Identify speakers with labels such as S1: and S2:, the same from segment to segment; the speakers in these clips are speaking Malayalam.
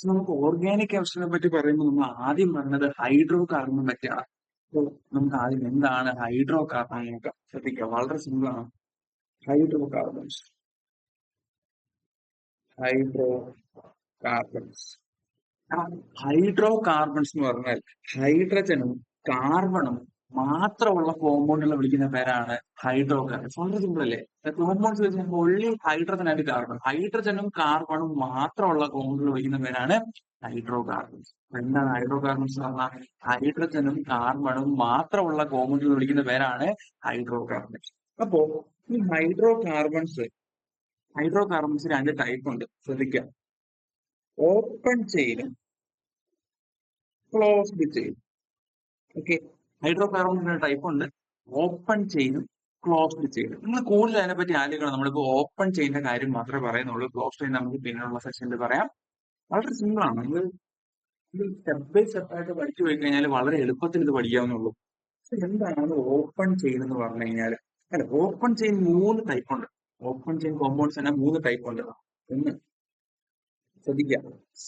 S1: നമുക്ക് ഓർഗാനിക് കെമിസ്ട്രിനെ പറ്റി പറയുമ്പോൾ നമ്മൾ ആദ്യം പറഞ്ഞത് ഹൈഡ്രോ കാർബണിനെ പറ്റിയാണ്. അപ്പോൾ നമുക്ക് ആദ്യം എന്താണ് ഹൈഡ്രോ കാർബൺ നോക്കാം. ശ്രദ്ധിക്കുക, വളരെ സിമ്പിൾ ആണ്. Hydro carbons hydro carbons hydro carbons എന്ന് പറഞ്ഞാൽ ഹൈഡ്രജനും കാർബണും മാത്രമുള്ള കോമ്പൗണ്ടുകളെ വിളിക്കുന്ന പേരാണ് ഹൈഡ്രോ കാർബൺസ്. വളരെ സിമ്പിൾ അല്ലേ? കോമ്പൗണ്ട്സ് വെച്ച് ഒള്ളി ഹൈഡ്രജൻ ആൻഡ് കാർബൺ, ഹൈഡ്രജനും കാർബണും മാത്രമുള്ള കോമ്പൗണ്ടുകൾ വിളിക്കുന്ന പേരാണ് ഹൈഡ്രോ കാർബൺസ്. എന്താണ് ഹൈഡ്രോ കാർബൺസ് എന്ന് പറഞ്ഞാൽ ഹൈഡ്രജനും കാർബണും മാത്രമുള്ള കോമ്പൗണ്ടുകൾ വിളിക്കുന്ന പേരാണ് ഹൈഡ്രോ കാർബൺസ്. അപ്പോ ഈ ഹൈഡ്രോ കാർബൺസ് രണ്ട് ടൈപ്പ് ഉണ്ട്, ശ്രദ്ധിക്കുക. ഓപ്പൺ ചെയിനും ക്ലോസ്ഡ് ചെയിൻ. ഓക്കെ, ഹൈഡ്രോ കാർബൺസിന്റെ ടൈപ്പ് ഉണ്ട്, ഓപ്പൺ ചെയിനും ക്ലോസ്ഡ് ചെയിനും. നിങ്ങൾ കൂടുതൽ അതിനെപ്പറ്റി ആലോചിക്കണം. നമ്മളിപ്പോ ഓപ്പൺ ചെയിന്റെ കാര്യം മാത്രമേ പറയുന്നുള്ളൂ, ക്ലോസ്ഡ് ചെയിൻ നമുക്ക് പിന്നെയുള്ള സെക്ഷനിൽ പറയാം. വളരെ സിമ്പിൾ ആണ്. നിങ്ങൾ സ്റ്റെപ്പ് ബൈ സ്റ്റെപ്പ് ആയിട്ട് പഠിച്ചു പോയി കഴിഞ്ഞാൽ വളരെ എളുപ്പത്തിൽ ഇത് പഠിക്കാവുന്നുള്ളൂ. എന്താണ് ഓപ്പൺ ചെയിൻ എന്ന് പറഞ്ഞു കഴിഞ്ഞാൽ, അല്ല, ഓപ്പൺ ചെയിൻ 3 ടൈപ്പ് ഉണ്ട്. ഓപ്പൺ ചെയിൻ കോമ്പൗണ്ട്സ് തന്നെ 3 ടൈപ്പ് ഉണ്ട്. ഒന്ന് ശ്രദ്ധിക്കുക,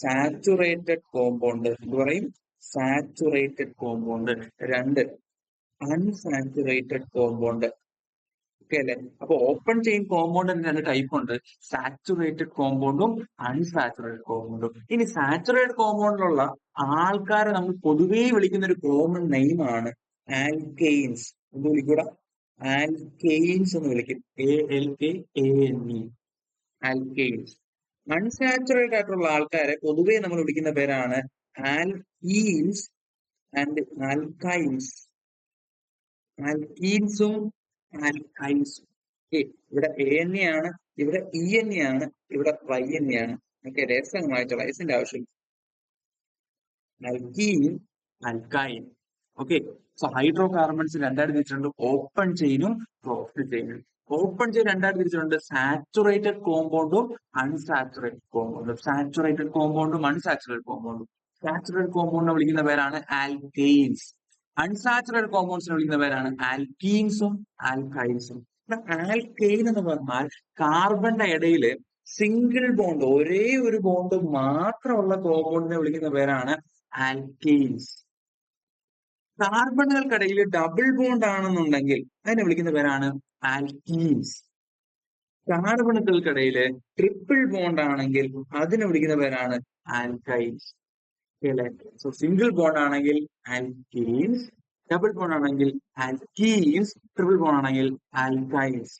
S1: സാച്ചുറേറ്റഡ് കോമ്പൗണ്ട് എന്ന് പറയും, saturated compound. 2, unsaturated compound. Okay അല്ലെ? അപ്പൊ ഓപ്പൺ ചെയിൻ കോമ്പൗണ്ടിന് 2 ടൈപ്പ് ഉണ്ട്, സാച്ചുറേറ്റഡ് കോമ്പൗണ്ടും അൺസാച്ചുറേറ്റഡ് കോമ്പൗണ്ടും. ഇനി സാച്ചുറേറ്റഡ് കോമ്പൗണ്ടിലുള്ള ആൾക്കാരെ നമ്മൾ പൊതുവേ വിളിക്കുന്ന ഒരു കോമൺ നെയിം ആണ് ആൽക്കെയിൻസ്. എന്ത് വിളിക്കൂടാ? ആൽക്കെയിൻസ് എന്ന് വിളിക്കും. ALKANE, alkanes. അൺസാച്ചുറേറ്റഡ് ആയിട്ടുള്ള ആൾക്കാരെ പൊതുവെ നമ്മൾ വിളിക്കുന്ന പേരാണ് ആൽക്കീൻസ് ആൻഡ് ആൽക്കൈൻസ്. ആൽക്കീൻസും ആൽക്കൈൻസും. ഇവിടെ ANE ആണ്, ഇവിടെ ENE ആണ്, ഇവിടെ YNE ആണ്. ഓക്കെ, രഹസ്യമായിട്ട് വയസ്സിന്റെ ആവശ്യമില്ല. Alkene, alkyne. Okay, so hydrocarbons രണ്ടായിട്ട് തിരിച്ചിട്ടുണ്ട്, ഓപ്പൺ ചെയിനും ക്ലോസ്ഡ് ചെയിനും. ഓപ്പൺ ചെയിൻ രണ്ടായിട്ട് തിരിച്ചിട്ടുണ്ട്, സാച്ചുറേറ്റഡ് കോമ്പൗണ്ടും അൺസാച്ചുറേറ്റഡ് കോമ്പൗണ്ടും. സാച്ചുറേറ്റഡ് കോമ്പൗണ്ടും അൺസാച്ചുറേറ്റഡ് കോമ്പൗണ്ടും. സാച്ചുറേറ്റഡ് കോമ്പൗണ്ടിനെ വിളിക്കുന്ന പേരാണ് ആൽക്കെയിൻസ്, അൺസാച്ചുറേറ്റഡ് കോമ്പൗണ്ട്സിനെ വിളിക്കുന്ന പേരാണ് ആൽക്കീൻസും ആൽക്കൈൻസും. ആൽക്കെയിൻ എന്ന് പറഞ്ഞാൽ കാർബണിന്റെ ഇടയിൽ സിംഗിൾ ബോണ്ട്, ഒരേ ഒരു ബോണ്ട് മാത്രമുള്ള കോമ്പൗണ്ടിനെ വിളിക്കുന്ന പേരാണ് ആൽക്കെയിൻസ്. കാർബണുകൾക്കിടയിൽ ഡബിൾ ബോണ്ട് ആണെന്നുണ്ടെങ്കിൽ അതിനെ വിളിക്കുന്ന പേരാണ് ആൽക്കീൻസ്. കാർബണുകൾക്കിടയിൽ ട്രിപ്പിൾ ബോണ്ട് ആണെങ്കിൽ അതിനെ വിളിക്കുന്ന പേരാണ് ആൽക്കൈൻസ്. സോ സിംഗിൾ ബോണ്ട് ആണെങ്കിൽ ആൽക്കീൻസ്, ഡബിൾ ബോണ്ട് ആണെങ്കിൽ ആൽക്കീൻസ്, ട്രിപ്പിൾ ബോണ്ട് ആണെങ്കിൽ ആൽക്കൈൻസ്.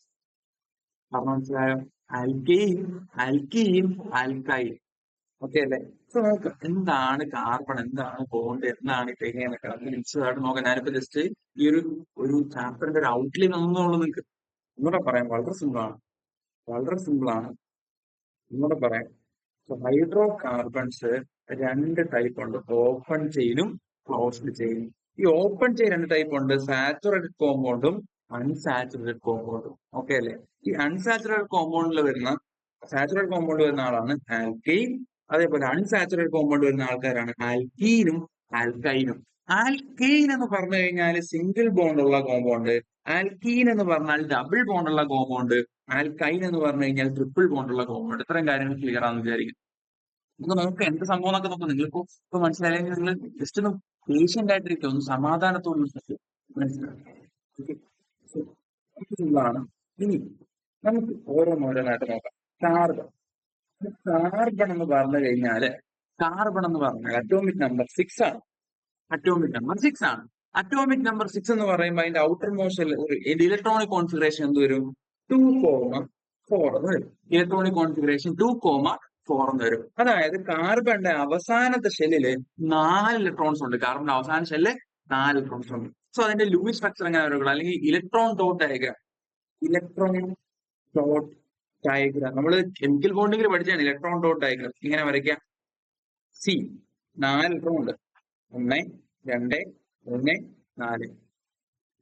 S1: അപ്പൊ മനസ്സിലായോ? Alkane, alkene, alkyne. ഓക്കെ അല്ലേ? സോ നോക്കാം, എന്താണ് കാർബൺ, എന്താണ് ബോണ്ട്, എന്താണ് ഇങ്ങനെ എന്നൊക്കെ നമുക്ക് വിശദമായിട്ട് നോക്കാം. ഞാനിപ്പോ ജസ്റ്റ് ഈ ഒരു ചാപ്റ്ററിന്റെ ഒരു ഔട്ട്ലൈൻ ഒന്നുള്ളൂ. നിങ്ങൾക്ക് ഒന്നുകൂടെ പറയാം, വളരെ സിമ്പിൾ ആണ്, വളരെ സിമ്പിൾ ആണ്. ഒന്നുകൂടെ പറയാം. സോ ഹൈഡ്രോ കാർബൺസ് 2 ടൈപ്പ് ഉണ്ട്, ഓപ്പൺ ചെയിനും ക്ലോസ്ഡ് ചെയിനും. ഈ ഓപ്പൺ ചെയിൻ 2 ടൈപ്പ് ഉണ്ട്, സാച്ചുറേറ്റഡ് കോമ്പൗണ്ടും അൺസാച്ചുറേറ്റഡ് കോമ്പൗണ്ടും. ഓക്കെ അല്ലേ? ഈ അൺസാച്ചുറേറ്റഡ് കോമ്പൗണ്ടിൽ വരുന്ന സാച്ചുറേറ്റഡ് കോമ്പൗണ്ട് വരുന്ന ആളാണ് ആൽക്കെയിൻ, അതേപോലെ അൺസാച്ചുറേറ്റഡ് കോമ്പൗണ്ട് വരുന്ന ആൾക്കാരാണ് ആൽക്കീനും ആൽക്കൈനും. ആൽക്കെയിൻ എന്ന് പറഞ്ഞു കഴിഞ്ഞാൽ സിംഗിൾ ബോണ്ട് ഉള്ള കോമ്പൗണ്ട്, ആൽക്കീൻ എന്ന് പറഞ്ഞാൽ ഡബിൾ ബോണ്ട് ഉള്ള കോമ്പൗണ്ട്, ആൽക്കൈൻ എന്ന് പറഞ്ഞു കഴിഞ്ഞാൽ ട്രിപ്പിൾ ബോണ്ട് ഉള്ള കോമ്പൗണ്ട്. ഇത്രയും കാര്യങ്ങൾ ക്ലിയർ ആണെന്ന് വിചാരിക്കും. നമുക്ക് എന്ത് സംഭവം എന്നൊക്കെ നോക്കാം. നിങ്ങൾക്ക് ഇപ്പൊ മനസ്സിലായെങ്കിൽ നിങ്ങൾ ജസ്റ്റ് ഒന്ന് പേഷ്യന്റ് ആയിട്ടിരിക്കും, ഒന്ന് സമാധാനത്തോട് മനസ്സിലാക്കാം. ഇനി നമുക്ക് ഓരോന്നോരോന്നായിട്ട് നോക്കാം. കാർബൺ. കാർബൺ എന്ന് പറഞ്ഞു കഴിഞ്ഞാല്, കാർബൺ എന്ന് പറഞ്ഞാൽ അറ്റോമിക് നമ്പർ 6 ആണ്. അറ്റോമിക് നമ്പർ 6 ആണ്. അറ്റോമിക് നമ്പർ 6 എന്ന് പറയുമ്പോൾ അതിന്റെ ഔട്ടർ മോസ്റ്റ് ഇലക്ട്രോണിക് കോൺഫിഗറേഷൻ എന്ത് വരും? 2,4 എന്ന് വരും. ഇലക്ട്രോണിക് കോൺഫിഗറേഷൻ 2,4 എന്ന് വരും. അതായത് കാർബണിന്റെ അവസാനത്തെ ഷെല്ലില് 4 ഇലക്ട്രോൺസ് ഉണ്ട്. കാർബണിന്റെ അവസാന ഷെല്ലില് 4 ഇലക്ട്രോൺസ് ഉണ്ട്. സോ അതിന്റെ ലൂയിസ് സ്ട്രക്ചർ എങ്ങനെ വരും? അല്ലെങ്കിൽ electron dot diagram. Electron dot diagram നമ്മൾ കെമിക്കൽ ബോണ്ടിങ്ങിൽ പഠിച്ചാണ്. ഇലക്ട്രോൺ ഡോട്ട് ഡയഗ്രാം ഇങ്ങനെ വരയ്ക്കാം. സി 4 ഇലക്ട്രോൺ ഉണ്ട്, 1, 2, 3, 4.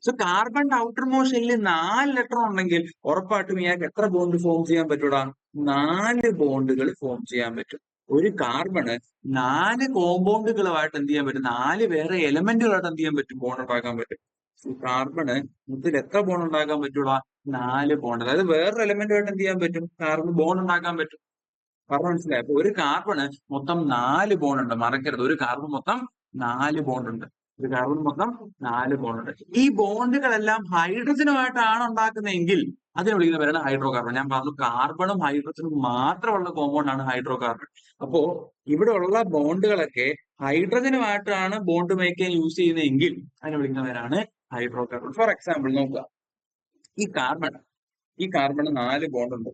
S1: സോ കാർബണിന്റെ ഔട്ടർ മോസ്റ്റ് ഷെല്ലിൽ 4 ഇലക്ട്രോൺ ഉണ്ടെങ്കിൽ ഉറപ്പായിട്ടും ഇയാൾക്ക് എത്ര ബോണ്ട് ഫോം ചെയ്യാൻ പറ്റൂടാ? 4 ബോണ്ടുകൾ ഫോം ചെയ്യാൻ പറ്റും. ഒരു കാർബണ് 4 കോമ്പൗണ്ടുകളുമായിട്ട് എന്ത് ചെയ്യാൻ പറ്റും? 4 വേറെ എലമെന്റുകളായിട്ട് എന്ത് ചെയ്യാൻ പറ്റും? ബോണ്ട് ഉണ്ടാക്കാൻ പറ്റും. കാർബണ് മൊത്തത്തിൽ എത്ര ബോണ്ട് ഉണ്ടാക്കാൻ പറ്റൂടാ? 4 ബോണ്ട്. അതായത് വേറൊരു എലമെന്റുമായിട്ട് എന്ത് ചെയ്യാൻ പറ്റും? കാർബൺ ബോണ്ട് ഉണ്ടാക്കാൻ പറ്റും. പറഞ്ഞ മനസ്സിലായി. അപ്പൊ ഒരു കാർബണ് മൊത്തം 4 ബോണ്ട് ഉണ്ട്. മറക്കരുത്, ഒരു കാർബൺ മൊത്തം 4 ബോണ്ട് ഉണ്ട്. ഒരു കാർബൺ മൊത്തം 4 ബോണ്ട് ഉണ്ട്. ഈ ബോണ്ടുകളെല്ലാം ഹൈഡ്രജനുമായിട്ടാണ് ഉണ്ടാക്കുന്നതെങ്കിൽ അതിനെ വിളിക്കുന്ന പേരാണ് ഹൈഡ്രോ കാർബൺ. ഞാൻ പറഞ്ഞു കാർബണും ഹൈഡ്രജനും മാത്രമുള്ള കോമ്പൗണ്ട് ആണ് ഹൈഡ്രോ കാർബൺ. അപ്പോ ഇവിടെ ഉള്ള ബോണ്ടുകളൊക്കെ ഹൈഡ്രജനുമായിട്ടാണ് ബോണ്ട് മേക്കാൻ യൂസ് ചെയ്യുന്നതെങ്കിൽ അതിനെ വിളിക്കുന്ന പേരാണ് ഹൈഡ്രോ കാർബൺ. ഫോർ എക്സാമ്പിൾ നോക്കുക, ഈ കാർബൺ 4 ബോണ്ട് ഉണ്ട്.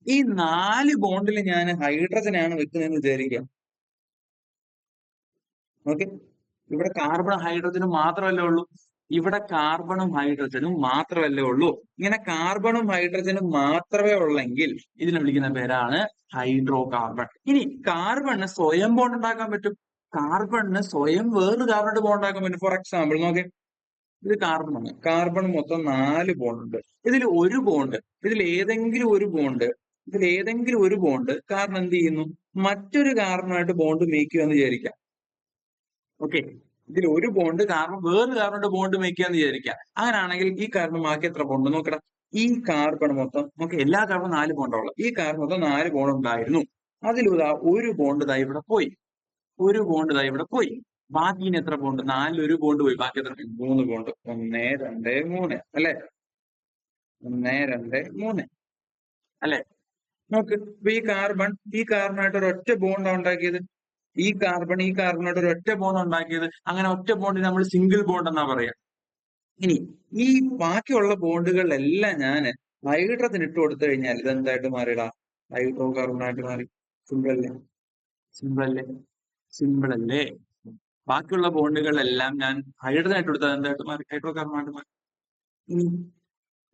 S1: ഈ 4 ബോണ്ടിൽ ഞാൻ ഹൈഡ്രജനാണ് വെക്കുന്നതെന്ന് വിചാരിക്കാം. ഓക്കെ, ഇവിടെ കാർബൺ ഹൈഡ്രജനും മാത്രമല്ലേ ഉള്ളൂ. ഇവിടെ കാർബണും ഹൈഡ്രജനും മാത്രമല്ലേ ഉള്ളൂ. ഇങ്ങനെ കാർബണും ഹൈഡ്രജനും മാത്രമേ ഉള്ളെങ്കിൽ ഇതിനെ വിളിക്കുന്ന പേരാണ് ഹൈഡ്രോ കാർബൺ. ഇനി കാർബണിന് സ്വയം ബോണ്ട് ഉണ്ടാക്കാൻ പറ്റും. കാർബണിന് സ്വയം വേറൊരു കാർബൺ ബോണ്ട് ഉണ്ടാക്കാൻ പറ്റും. ഫോർ എക്സാമ്പിൾ നോക്കെ, ഇത് കാർബണാണ്. കാർബൺ മൊത്തം 4 ബോണ്ട് ഉണ്ട്. ഇതിൽ ഏതെങ്കിലും ഒരു ബോണ്ട് കാർബൺ എന്ത് ചെയ്യുന്നു, മറ്റൊരു കാർബണായിട്ട് ബോണ്ട് മേക്ക് ചെയ്യുമെന്ന് വിചാരിക്കാം. ഓക്കെ, ഇതിൽ ഒരു ബോണ്ട് കാർബൺ വേറൊരു കാർബണിന്റെ ബോണ്ട് മേക്ക് ചെയ്യാന്ന് വിചാരിക്കാം. അങ്ങനെയാണെങ്കിൽ ഈ കാർബൺ ബാക്കി എത്ര ബോണ്ട് നോക്കടാ. ഈ കാർബൺ മൊത്തം നമുക്ക് എല്ലാ കാർബൺ 4 ബോണ്ടുള്ള ഈ കാർബൺ മൊത്തം 4 ബോണ്ട് ഉണ്ടായിരുന്നു. അതിലൂടെ ഒരു ബോണ്ട് ദാ ഇവിടെ പോയി, ബാക്കി ഇനി എത്ര ബോണ്ട്? 4 ഒരു ബോണ്ട് പോയി, ബാക്കി എത്ര? 3 ബോണ്ട്. 1 2 3 അല്ലെ? 1 2 3 അല്ലെ? നോക്ക്, ഇപ്പൊ ഈ കാർബണായിട്ട് ഒരു ഒറ്റ ബോണ്ടാണ് ഉണ്ടാക്കിയത്. ഈ കാർബണായിട്ട് ഒരു ഒറ്റ ബോണ്ട് ഉണ്ടാക്കിയത്. അങ്ങനെ ഒറ്റ ബോണ്ടിന് നമ്മൾ സിംഗിൾ ബോണ്ട് എന്നാ പറയാ. ഇനി ഈ ബാക്കിയുള്ള ബോണ്ടുകളിലെല്ലാം ഞാൻ ഹൈഡ്രജൻ ഇട്ട് കൊടുത്തു കഴിഞ്ഞാൽ ഇതെന്തായിട്ട് മാറിയിടാ? ഹൈഡ്രോ കാർബണായിട്ട് മാറി. സിമ്പിൾ അല്ലേ? ബാക്കിയുള്ള ബോണ്ടുകളിലെല്ലാം ഞാൻ ഹൈഡ്രജൻ ഇട്ട് കൊടുത്താൽ എന്തായിട്ട് മാറി? ഹൈഡ്രോ കാർബണായിട്ട് മാറി. ഇനി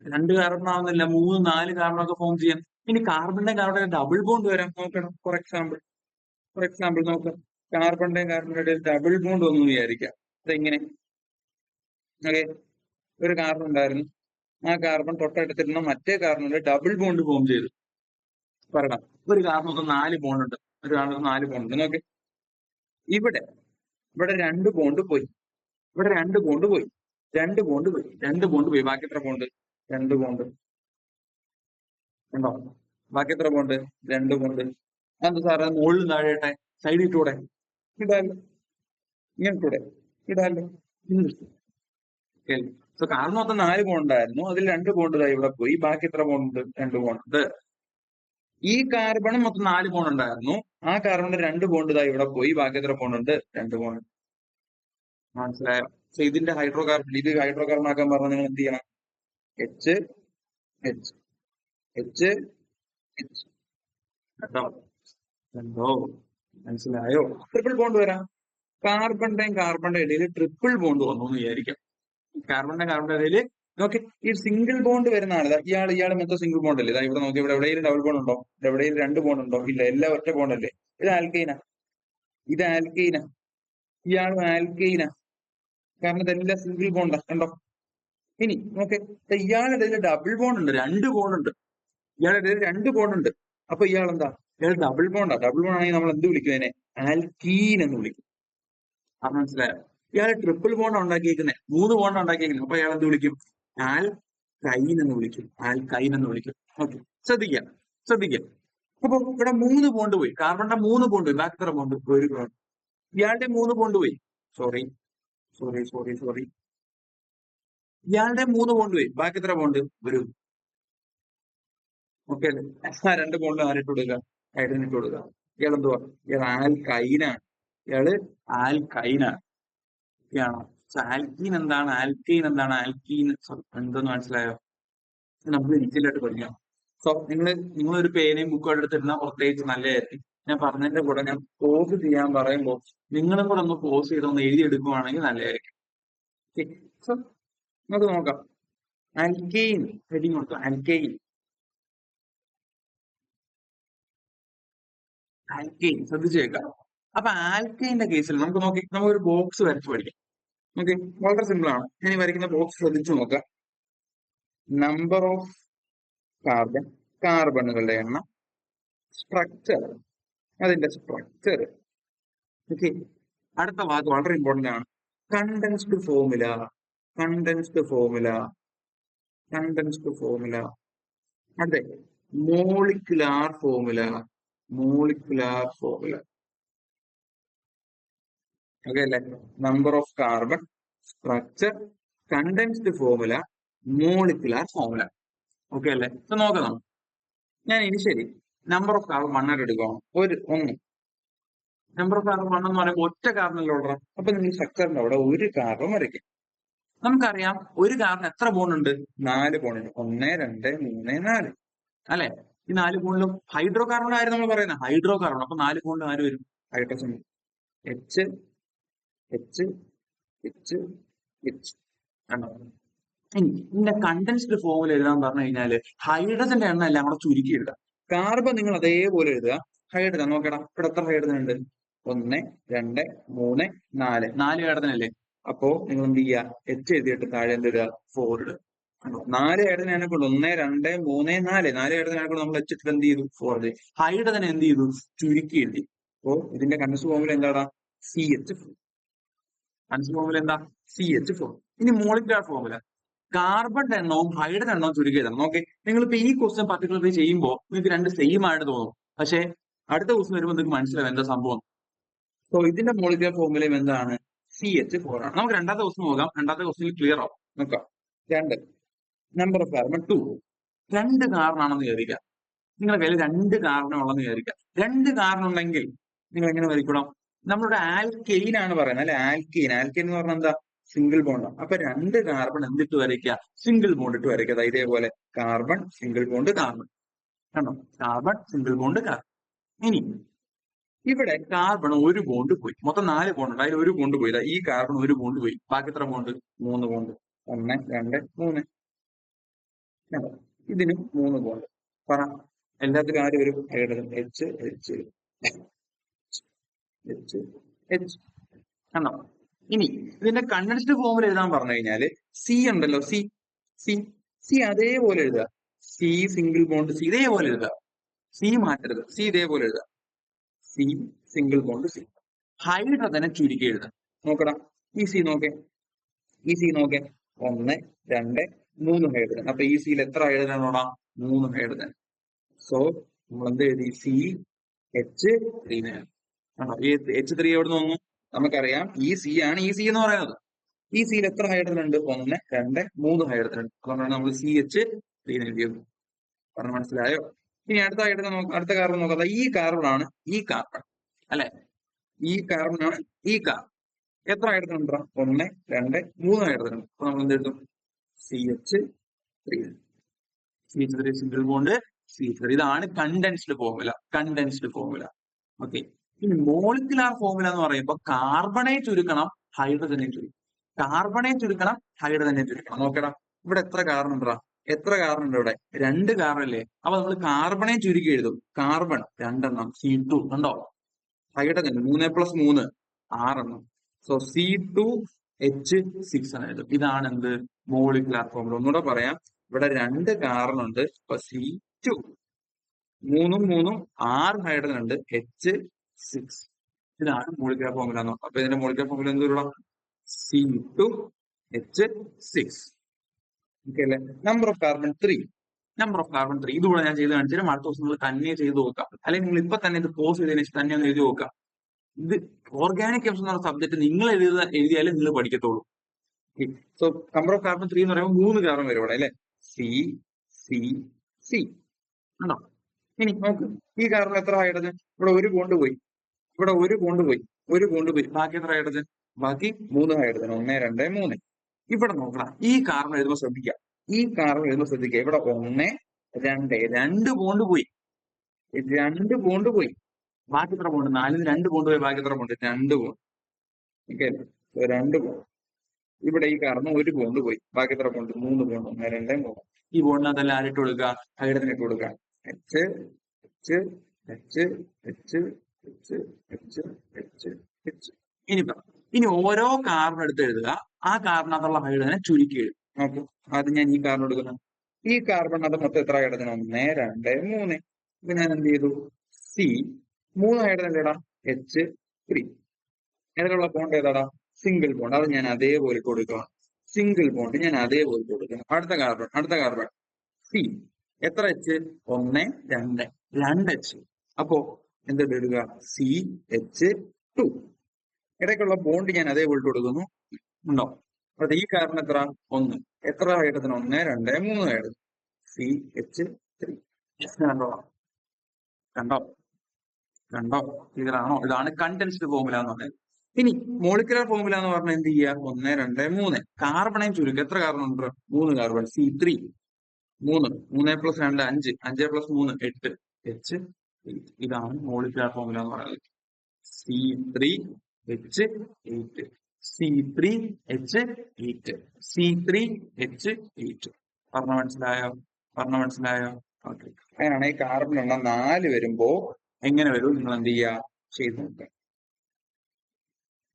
S1: 2 കാർബൺ ആവുന്നില്ല, 3 4 കാർബണൊക്കെ ഫോം ചെയ്യാം. ഇനി കാർബണിന്റെ ഡബിൾ ബോണ്ട് വരാം. നോക്കണം, ഫോർ എക്സാമ്പിൾ നോക്കാം, കാർബണിന്റെയും ഇടയിൽ ഡബിൾ ബോണ്ട് വന്നു വിചാരിക്കാം. അതെങ്ങനെ? ഓക്കെ, ഒരു കാർബൺ ഉണ്ടായിരുന്നു. ആ കാർബൺ തൊട്ടടുത്തിരുന്ന മറ്റേ കാർബണിന്റെ ഡബിൾ ബോണ്ട് ഫോം ചെയ്തു. പറയണം, ഒരു കാർബൺ മൊത്തം 4 ബോണ്ട് ഉണ്ട്. നോക്കെ, ഇവിടെ 2 ബോണ്ട് പോയി, രണ്ട് ബോണ്ട് പോയി. ബാക്കി എത്ര ബോണ്ട്? 2 ബോണ്ട് ഉണ്ടോ? ബാക്കി എത്ര ബോണ്ട്? 2 ബോണ്ട്. എന്താ സാറേ മുകളിൽ താഴെട്ടെ സൈഡിൽ ഇട്ടൂടെ? ഇടാല്ലോ. ഇങ്ങനെ ഇട്ടൂടെ? ഇടാല്ലോ. സോ കാർബൺ മൊത്തം 4 ബോണ്ട് ആയിരുന്നു. അതിൽ 2 ബോണ്ട് ഇവിടെ പോയി. ബാക്കി എത്ര ബോണ്ട്? 2 ബോണ്ട്. ഈ കാർബണും മൊത്തം 4 ബോണ്ട് ഉണ്ടായിരുന്നു. ആ കാർബണിന്റെ 2 ബോണ്ട് ഇവിടെ പോയി. ബാക്കി എത്ര ബോണ്ട് ഉണ്ട്? 2 ബോണ്ട്. മനസ്സിലായോ? സോ ഇതിന്റെ ഹൈഡ്രോ കാർബൺ ആക്കാൻ പറഞ്ഞാൽ നിങ്ങൾ എന്ത് ചെയ്യണം? എച്ച് എച്ച് എച്ച് എച്ച് കേട്ടോ? എന്തോ മനസ്സിലായോ? ട്രിപ്പിൾ ബോണ്ട് വരാം. കാർബണിന്റെ ഇടയിൽ ട്രിപ്പിൾ ബോണ്ട് വന്നു എന്ന് വിചാരിക്കാം. കാർബണിന്റെ ഇടയിൽ നോക്കി, ഈ സിംഗിൾ ബോണ്ട് വരുന്ന ആള് ഇയാൾ മൊത്തം സിംഗിൾ ബോണ്ട് അല്ലേ? ഇവിടെ നോക്കി, ഇവിടെ എവിടെയും ഡബിൾ ബോണ്ട് ഉണ്ടോ? എവിടെയും 2 ബോണ്ട് ഉണ്ടോ? ഇല്ല, എല്ലാം ഒറ്റ ബോണ്ട് അല്ലേ? ഇത് ആൽക്കൈന. ഇയാളും ആൽക്കൈന. കാരണം ഇതെല്ലാം സിംഗിൾ ബോണ്ടാ, കണ്ടോ? ഇനി നോക്കെ, ഇയാളുടെ ഇടയിൽ ഡബിൾ ബോണ്ട് ഉണ്ട്, 2 ബോണ്ട് ഉണ്ട്. അപ്പൊ ഇയാൾ ഡബിൾ ബോണ്ട് ആണെങ്കിൽ നമ്മൾ എന്ത് വിളിക്കും? അതിനെ ആൽക്കീൻ എന്ന് വിളിക്കും. അത് മനസ്സിലായോ? ഇയാൾ ട്രിപ്പിൾ ബോണ്ട് ഉണ്ടാക്കിയിരിക്കുന്നത്, 3 ബോണ്ട് ഉണ്ടാക്കിയിരിക്കുന്നത്. അപ്പൊ ഇയാൾ എന്ത് വിളിക്കും? ആൽക്കൈൻ എന്ന് വിളിക്കും. ഓക്കെ, ശ്രദ്ധിക്കുക. അപ്പൊ ഇവിടെ 3 ബോണ്ട് പോയി, കാർബണിന്റെ 3 ബോണ്ട് പോയി. ബാക്കി എത്ര ബോണ്ട്? ഒരു ബോണ്ട്. ഇയാളുടെ 3 ബോണ്ട് പോയി. സോറി. ഇയാളുടെ 3 ബോണ്ട് പോയി. ബാക്കി എത്ര ബോണ്ട്? ഒരു. ഓക്കെ അല്ലേ? ആ 2 ബോണ്ട് ആരിട്ട് കൊടുക്കുക? ഹൈഡ്രജൻ ഇട്ട് കൊടുക്കുക. ഇയാൾ എന്തുവാ? ഇയാൾ ആൽക്കൈനാണ്. ഓക്കെയാണോ? ആൽക്കീൻ എന്താണ്? എന്തെന്ന് മനസ്സിലായോ? നമ്മൾ ഡീറ്റെയിലായിട്ട് പഠിക്കാം. സോ നിങ്ങളൊരു പേനയും ബുക്കും എടുത്തിരുന്ന പ്രത്യേകിച്ച് നല്ലതായിരിക്കും. ഞാൻ പറഞ്ഞതിന്റെ കൂടെ ഞാൻ പോസ് ചെയ്യാൻ പറയുമ്പോൾ നിങ്ങളും കൂടെ ഒന്ന് പോസ് ചെയ്തൊന്ന് എഴുതിയെടുക്കുവാണെങ്കിൽ നല്ലതായിരിക്കും. സോ നമുക്ക് നോക്കാം. ആൽക്കെയിൻ ഹെഡിങ് കൊടുക്കാം. ആൽക്കെയിൻ ശ്രദ്ധിച്ചേക്കാം. അപ്പൊ ആൽക്കെയിന്റെ കേസിൽ നമുക്കൊരു ബോക്സ് വരച്ച് പഠിക്കാം. ഓക്കെ, വളരെ സിമ്പിൾ ആണ്. ഇനി വരയ്ക്കുന്ന ബോക്സ് ശ്രദ്ധിച്ചു നോക്കാം. നമ്പർ ഓഫ് കാർബണുകളുടെ എണ്ണം, അതിന്റെ സ്ട്രക്ചർ. ഓക്കെ, അടുത്ത വാക്ക് വളരെ ഇമ്പോർട്ടന്റ് ആണ്. Condensed formula. അതെ, molecular formula. Molecular formula. Okay അല്ലെ? Number of carbon, structure, condensed formula, molecular formula. Okay അല്ലെ? ഇത് നോക്കണം. ഞാൻ ഇനി ശരി നമ്പർ ഓഫ് കാർബൺ 1 എടുക്കണം. ഒന്ന് നമ്പർ ഓഫ് കാർബൺ 1 എന്ന് പറയുമ്പോൾ ഒറ്റ കാർബണിൽ ഉള്ള, അപ്പൊ നിങ്ങൾ സ്ട്രക്ചറിന്റെ അവിടെ ഒരു കാർബൺ വരയ്ക്കും. നമുക്കറിയാം ഒരു കാർബൺ എത്ര ബോണ്ട് ഉണ്ട്? 4 ബോണ്ട് ഉണ്ട്. 1 2 3 4 അല്ലെ? ഈ 4 ബോണ്ടിലും ഹൈഡ്രോ കാർബൺ ആയിരുന്നു നമ്മൾ പറയുന്നത്, ഹൈഡ്രോ കാർബൺ. അപ്പൊ 4 ബോണ്ട് ആര് വരും? Hydrogen. H H H H കണ്ടോ? ഇനി ഇതിന്റെ കണ്ടൻസ്ഡ് ഫോമിൽ എഴുതാൻ പറഞ്ഞു കഴിഞ്ഞാല് ഹൈഡ്രജന്റെ എണ്ണം എല്ലാം കൂടെ ചുരുക്കി എഴുതുക. കാർബൺ നിങ്ങൾ അതേപോലെ എഴുതുക. ഹൈഡ്രജൻ നോക്കടാ, ഇവിടെ എത്ര ഹൈഡ്രജൻ ഉണ്ട്? 1 2 3 4 4 ഹൈഡ്രജൻ അല്ലേ? അപ്പോ നിങ്ങൾ എന്ത് ചെയ്യുക? എച്ച് എഴുതിയിട്ട് താഴെ എന്ത് ഇടുക? 4 ഇടുക. 4 ഹൈഡ്രജൻ എന്നെക്കൊണ്ട് 1 2 3 4 4 ഹൈഡ്രജൻ എന്നെക്കൊണ്ട് നമ്മൾ എച്ച് ഇട്ടിട്ട് എന്ത് ചെയ്തു? 4 എഴുതി. ഹൈഡ്രജൻ എന്ത് ചെയ്തു? ചുരുക്കി എഴുതി. അപ്പോ ഇതിന്റെ കണ്ടൻസ്ഡ് ഫോമിൽ എന്താടാ? CH4. കണ്ടൻസ്ഡ് ഫോമിൽ എന്താ? CH4. ഇനി മോളിക്കുലാർ ഫോർമുല. കാർബൺ എണ്ണവും ഹൈഡ്രജൻ എണ്ണവും ചുരുക്കി എഴുതണം. ഓക്കെ, നിങ്ങളിപ്പോ ഈ ക്വസ്റ്റ്യൻ പർട്ടിക്കുലർലി ചെയ്യുമ്പോൾ നിങ്ങൾക്ക് രണ്ട് സെയിം ആയിട്ട് തോന്നും. പക്ഷെ അടുത്ത ക്വസ്റ്റ്യൻ വരുമ്പോൾ നിങ്ങൾക്ക് മനസ്സിലാവും എന്താ സംഭവം. സോ ഇതിന്റെ മോളിക്കുലർ ഫോർമുലയും എന്താണ്? CH4 ആണ്. നമുക്ക് രണ്ടാമത്തെ ക്വസ്റ്റ്യൻ നോക്കാം. രണ്ടാമത്തെ ക്വസ്റ്റ്യൻ ക്ലിയർ ആവും. നോക്കാം. 2 നമ്പർ ഓഫ് കാർബൺ 2. 2 കാർബൺ ആണെന്ന് വിചാരിക്കുക. നിങ്ങളുടെ കയ്യിൽ 2 കാർബൺ ഉള്ളതെന്ന് വിചാരിക്കുക. 2 കാർബൺ ഉണ്ടെങ്കിൽ നിങ്ങൾ എങ്ങനെ വരയ്ക്കണം? നമ്മളുടെ ആൽക്കെയിൻ ആണ് പറയുന്നത് അല്ലെ? ആൽക്കെയിൻ എന്ന് പറഞ്ഞാൽ എന്താ? Single bond. അപ്പൊ 2 കാർബൺ എന്തിട്ട് വരയ്ക്കുക? സിംഗിൾ ബോണ്ട് ഇട്ട് വരയ്ക്കുക. ഇതേപോലെ കാർബൺ സിംഗിൾ ബോണ്ട് കാർബൺ. കണ്ടോ? Carbon single bond carbon. ഇനി ഇവിടെ കാർബൺ ഒരു ബോണ്ട് പോയി. മൊത്തം 4 ബോണ്ട് ഉണ്ട്. അതിൽ ഒരു ബോണ്ട് പോയി. ഈ കാർബൺ ഒരു ബോണ്ട് പോയി. ബാക്കി എത്ര ബോണ്ട്? 3 ബോണ്ട്. 1 2 3. ഇതിന് 3 ബോണ്ട്. പറ, എല്ലാത്തിനും ആര് വരും? Hydrogen. H H H H. കണ്ടോ? ഇനി ഇതിന്റെ കണ്ടൻസ്ഡ് ഫോമിൽ എഴുതാൻ പറഞ്ഞു കഴിഞ്ഞാല് സി ഉണ്ടല്ലോ, സി സി സി അതേപോലെ എഴുതുക. സി സിംഗിൾ ബോണ്ട് സി ഇതേപോലെ എഴുതുക. സി മാറ്റരുത്. സി ഇതേപോലെ എഴുതുക. C single bond C. ഹൈഡ്രജനെ ചുരുക്കി എഴുതുക. നോക്കടാ, ഈ സി നോക്കേ, ഈ സി നോക്കേ. 1 2 3 ഹൈഡ്രജൻ. അപ്പൊ ഈ സിയിൽ എത്ര ഹൈഡ്രജൻ ഉണ്ടോ? 3 ഹൈഡ്രജൻ. സോ നമ്മൾ എന്ത് എഴുതി? C H 3. H3 എവിടെ നിന്ന് വന്നു? നമുക്കറിയാം ഈ സി ആണ് ഈ സി എന്ന് പറയുന്നത്. ഈ സിയിൽ എത്ര ഹൈഡ്രജൻ ഉണ്ട്? 1 2 3 ഹൈഡ്രജൻ ഉണ്ട്. അതുകൊണ്ടാണ് നമ്മൾ CH3 എഴുതിയത്. പറഞ്ഞ മനസ്സിലായോ? ഇനി അടുത്ത ഹൈഡ്രജൻ അടുത്ത കാർബൺ നോക്കാം. ഈ കാർബൺ ആണ് ഈ കാർബൺ അല്ലെ? ഈ കാർബൺ ആണ് ഈ കാർബൺ. എത്ര ഹൈഡ്രജൻ ഉണ്ട്? 1 2 3 ഹൈഡ്രജൻ ഉണ്ട്. അപ്പൊ നമ്മൾ എന്ത് എഴുതും? CH3. CH3 single bond C3. ഇതാണ് condensed formula. Condensed formula. Okay. ഇനി മോളിക്കുലാർ ഫോർമുല എന്ന് പറയുമ്പോൾ കാർബണെ ചുരുക്കണം, ഹൈഡ്രജനെ ചുരുക്കണം. കാർബണെ ചുരുക്കണം, ഹൈഡ്രജനെ ചുരുക്കണം. നോക്കടാ, ഇവിടെ എത്ര കാർബൺ ഉണ്ടോ? എത്ര കാർബൺ ഉണ്ട് ഇവിടെ? 2 കാർബൺ അല്ലേ? അപ്പൊ നമ്മൾ കാർബണെ ചുരുക്കി എഴുതും. കാർബൺ 2 എണ്ണം, C2 കണ്ടോ? ഹൈഡ്രജൻ 3 + 3 6 എണ്ണം. സോ C2H6 ആണ് എഴുതും. ഇതാണ് എന്ത്? Molecular formula. ഒന്നുകൂടെ പറയാം. ഇവിടെ 2 കാർബൺ ഉണ്ട്. അപ്പൊ C2. 3 3 6 ഹൈഡ്രജൻ ഉണ്ട്. H6. ഇതാണ് മോളിക്കുലാർ ഫോർമുല. അപ്പൊ ഇതിന്റെ മോളിക്കുലാർ ഫോർമുല എന്തുള്ള? C2H6. ഓക്കെ അല്ലെ? Number of carbon 3. Number of carbon 3 ഇതുകൂടെ ഞാൻ ചെയ്ത് കാണിച്ചാലും അടുത്ത ദിവസം നിങ്ങൾ തന്നെ ചെയ്ത് നോക്കാം. അല്ലെങ്കിൽ നിങ്ങൾ ഇപ്പൊ തന്നെ ഇത് പോസ് ചെയ്തതിനു ശേഷം തന്നെ ഒന്ന് എഴുതി നോക്കാം. ഇത് ഓർഗാനിക് കെമിസ്ട്രി എന്നുള്ള സബ്ജക്ട് നിങ്ങൾ എഴുതിയാലും നിങ്ങൾ പഠിക്കത്തുള്ളൂ. സോ നമ്പർ ഓഫ് കാർബൺ 3 എന്ന് പറയുമ്പോൾ 3 കാർബൺ വരും ഇവിടെ അല്ലെ? സി സി സി ഉണ്ടോ? ഇനി നോക്ക്, ഈ കാർബൺ എത്ര ഹൈഡ്രജൻ? ഇവിടെ ഒരു ബോണ്ട് പോയി. ഇവിടെ ഒരു ബോണ്ട് പോയി. ഒരു ബോണ്ട് പോയി. ബാക്കി എത്ര ഹൈഡ്രജൻ? ബാക്കി 3 ഹൈഡ്രജൻ. 1 2 3. ഇവിടെ നോക്കണം. ഈ കാർബൺ എഴുതുമ്പോൾ ശ്രദ്ധിക്കുക. ഈ കാർബൺ എഴുതുമ്പോൾ ശ്രദ്ധിക്കുക. ഇവിടെ 1 2 2 ബോണ്ട് പോയി. 2 ബോണ്ട് പോയി. ബാക്കി എത്ര ബോണ്ട്? 4 2 ബോണ്ട് പോയി. ബാക്കി എത്ര ബോണ്ട്? 2 ബോണ്ട്. Okay, 2 bond. ഇവിടെ ഈ കാർബൺ ഒരു ബോണ്ട് പോയി. ബാക്കി എത്ര ബോണ്ട്? 3 ബോണ്ട്. 1 2 3. ഈ ബോണ്ടിനകത്തെല്ലാം ആരിട്ട് കൊടുക്കുക? ഹൈഡ്രജൻ ഇട്ട് കൊടുക്കുക. H H H H H H H H. ഇനി ഓരോ കാർബൺ എടുത്ത് എഴുതുക. ആ കാർബണിനകത്തുള്ള ഹൈഡ്രജനെ ചുരുക്കി എഴുതും. നോക്കൂ, ആദ്യം ഞാൻ ഈ കാർബൺ എടുക്കുന്നു. ഈ കാർബണിനകത്ത് മൊത്തം എത്ര ഹൈഡ്രജൻ? 1 2 3. ഇപ്പൊ ഞാൻ എന്ത് ചെയ്തു? C 3 ഹൈഡ്രജൻ ഏതാ? H3. ഇതിലുള്ള ബോണ്ട് ഏതാടാ? Single bond. അത് ഞാൻ അതേപോലെ കൊടുക്കണം. സിംഗിൾ ബോണ്ട് ഞാൻ അതേപോലെ കൊടുക്കണം. അടുത്ത കാർബൺ C എത്ര എച്ച്? 1 2 2 എച്ച്. അപ്പോ എന്ത് എഴുതുക? CH2. ഇടയ്ക്കുള്ള ബോണ്ട് ഞാൻ അതേപോലെ കൊടുക്കുന്നു. ഉണ്ടോ? അപ്പൊ ഈ കാർബൺ എത്ര? 1. എത്ര ഹൈഡ്രജൻ? 1 2 3 ഹൈഡ്രജൻ. CH3. കണ്ടോ? കണ്ടോ? കണ്ടോ? ക്ലിയർ ആണോ? ഇതാണ് കണ്ടൻസ്ഡ് ഫോർമുല എന്ന് പറഞ്ഞത്. ഇനി മോളിക്കുലർ ഫോർമുല എന്ന് പറഞ്ഞാൽ എന്ത് ചെയ്യുക? 1 2 3. കാർബണേയും ചുരുക്കുക. എത്ര കാർബൺ ഉണ്ട്? 3 കാർബൺ. C3. 3 3 + 2 5 5 + 3 8 H 8. ഇതാണ് മോളിക്കുലർ ഫോർമുല എന്ന് പറയുന്നത്. C3H8 C3H8 C3H8. പറഞ്ഞ മനസ്സിലായോ? ഓക്കെ. അങ്ങനെയാണെങ്കിൽ കാർബൺ എണ്ണം 4 വരുമ്പോ എങ്ങനെ വരും? നിങ്ങൾ എന്ത് ചെയ്യുക? ചെയ്ത് നോക്കുക.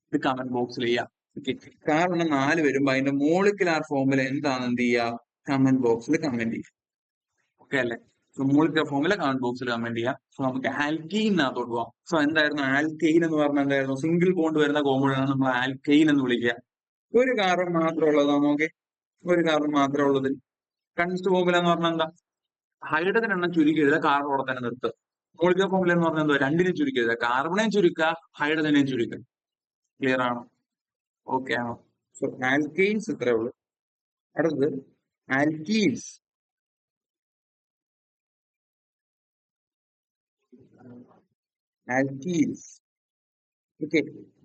S1: ഇത് കമന്റ് ബോക്സിൽ ചെയ്യാം. ഓക്കെ. കാർബൺ 4 വരുമ്പോ അതിന്റെ മോളിക്കുലാർ ഫോർമുല എന്താണെന്ന് എന്ത് ചെയ്യുക? കമന്റ് ബോക്സിൽ കമന്റ് ചെയ്യുക. ഓക്കെ അല്ലേ? സോ മോളിക്കുലർ ഫോർമുല കമന്റ് ബോക്സിൽ കമന്റ് ചെയ്യാം. സോ നമുക്ക് ആൽക്കീനകത്തോട്ട് പോവാം. സോ എന്തായിരുന്നു ആൽക്കെയിൻ എന്ന് പറഞ്ഞാൽ? എന്തായിരുന്നു? സിംഗിൾ ബോണ്ട് വരുന്ന കോമ്പൗണ്ടാണ് നമ്മൾ ആൽക്കെയിൻ എന്ന് വിളിക്കുക. ഒരു കാർബൺ മാത്രമേ ഉള്ളതാ? നോക്കെ, ഒരു കാർബൺ മാത്രമേ ഉള്ളത്. കണ്ടൻസ്ഡ് ഫോർമുല എന്ന് പറഞ്ഞാൽ എന്താ? ഹൈഡ്രജൻ എണ്ണം ചുരുക്കരുത്, കാർബൺ അവിടെ തന്നെ നിർത്തുക. മോളിക്കുലർ ഫോർമുല എന്ന് പറഞ്ഞാൽ എന്താ? രണ്ടിനും ചുരുക്കരുത്, കാർബണേയും ചുരുക്കുക, ഹൈഡ്രജനെയും ചുരുക്കുക. ക്ലിയർ ആണോ? ഓക്കെ ആണോ? സോ ആൽക്കെയിൻസ് ഇത്രേ ഉള്ളൂ. അടുത്തത് alkenes. Alkenes. Okay.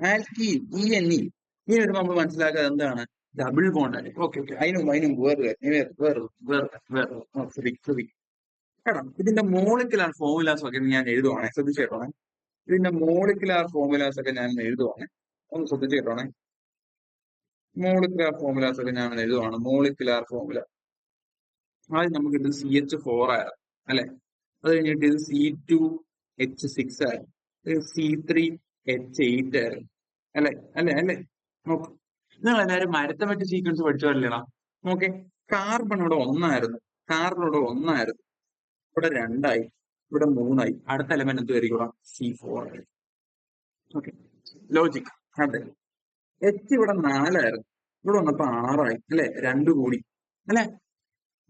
S1: Alkene ENE. ഇനി വരുമ്പോൾ നമ്മൾ മനസ്സിലാക്കാതെ എന്താണ്? ഡബിൾ ബോണ്ട് ആണ്. Okay okay. അതിനും വേറെ കാരണം ഇതിന്റെ മോളിക്കുലാർ ഫോർമുലാസ് ഒക്കെ ഞാൻ എഴുതുവാണേ, ശ്രദ്ധിച്ചു കേട്ടോണേ. ഇതിന്റെ മോളിക്കുലാർ ഫോർമുലാസ് ഒക്കെ ഞാൻ എഴുതുവാണ്, ഒന്ന് ശ്രദ്ധിച്ചു കേട്ടോണേ. മോളിക്കുലാർ ഫോർമുലാസ് ഒക്കെ ഞാൻ എഴുതുവാണ്. മോളിക്കുലാർ ഫോർമുല ആദ്യം നമുക്ക് ഇത് CH4 ആയിരുന്നു അല്ലെ. അത് കഴിഞ്ഞിട്ട് ഇത് C2H6 ആയിരുന്നു. ഇത് C3H8 ആയിരുന്നു അല്ലെ അല്ലെ അല്ലെ. നോക്ക്, നിങ്ങൾ എല്ലാവരും അരിത്തമെറ്റിക് സീക്വൻസ് പഠിച്ചവരല്ലേടാ? നോക്കെ, കാർബൺ ഇവിടെ 1 ആയിരുന്നു, കാർബൺ ഇവിടെ 1 ആയിരുന്നു, ഇവിടെ 2 ആയി, ഇവിടെ 3 ആയി. അടുത്ത എലമെന്റ് എന്ത് ആയിരിക്കും? C4 ആയി. Okay, logic. അതെ. H ഇവിടെ 4 ആയിരുന്നു, ഇവിടെ വന്നപ്പോ 6 ആയി അല്ലെ, 2 കൂടി അല്ലെ.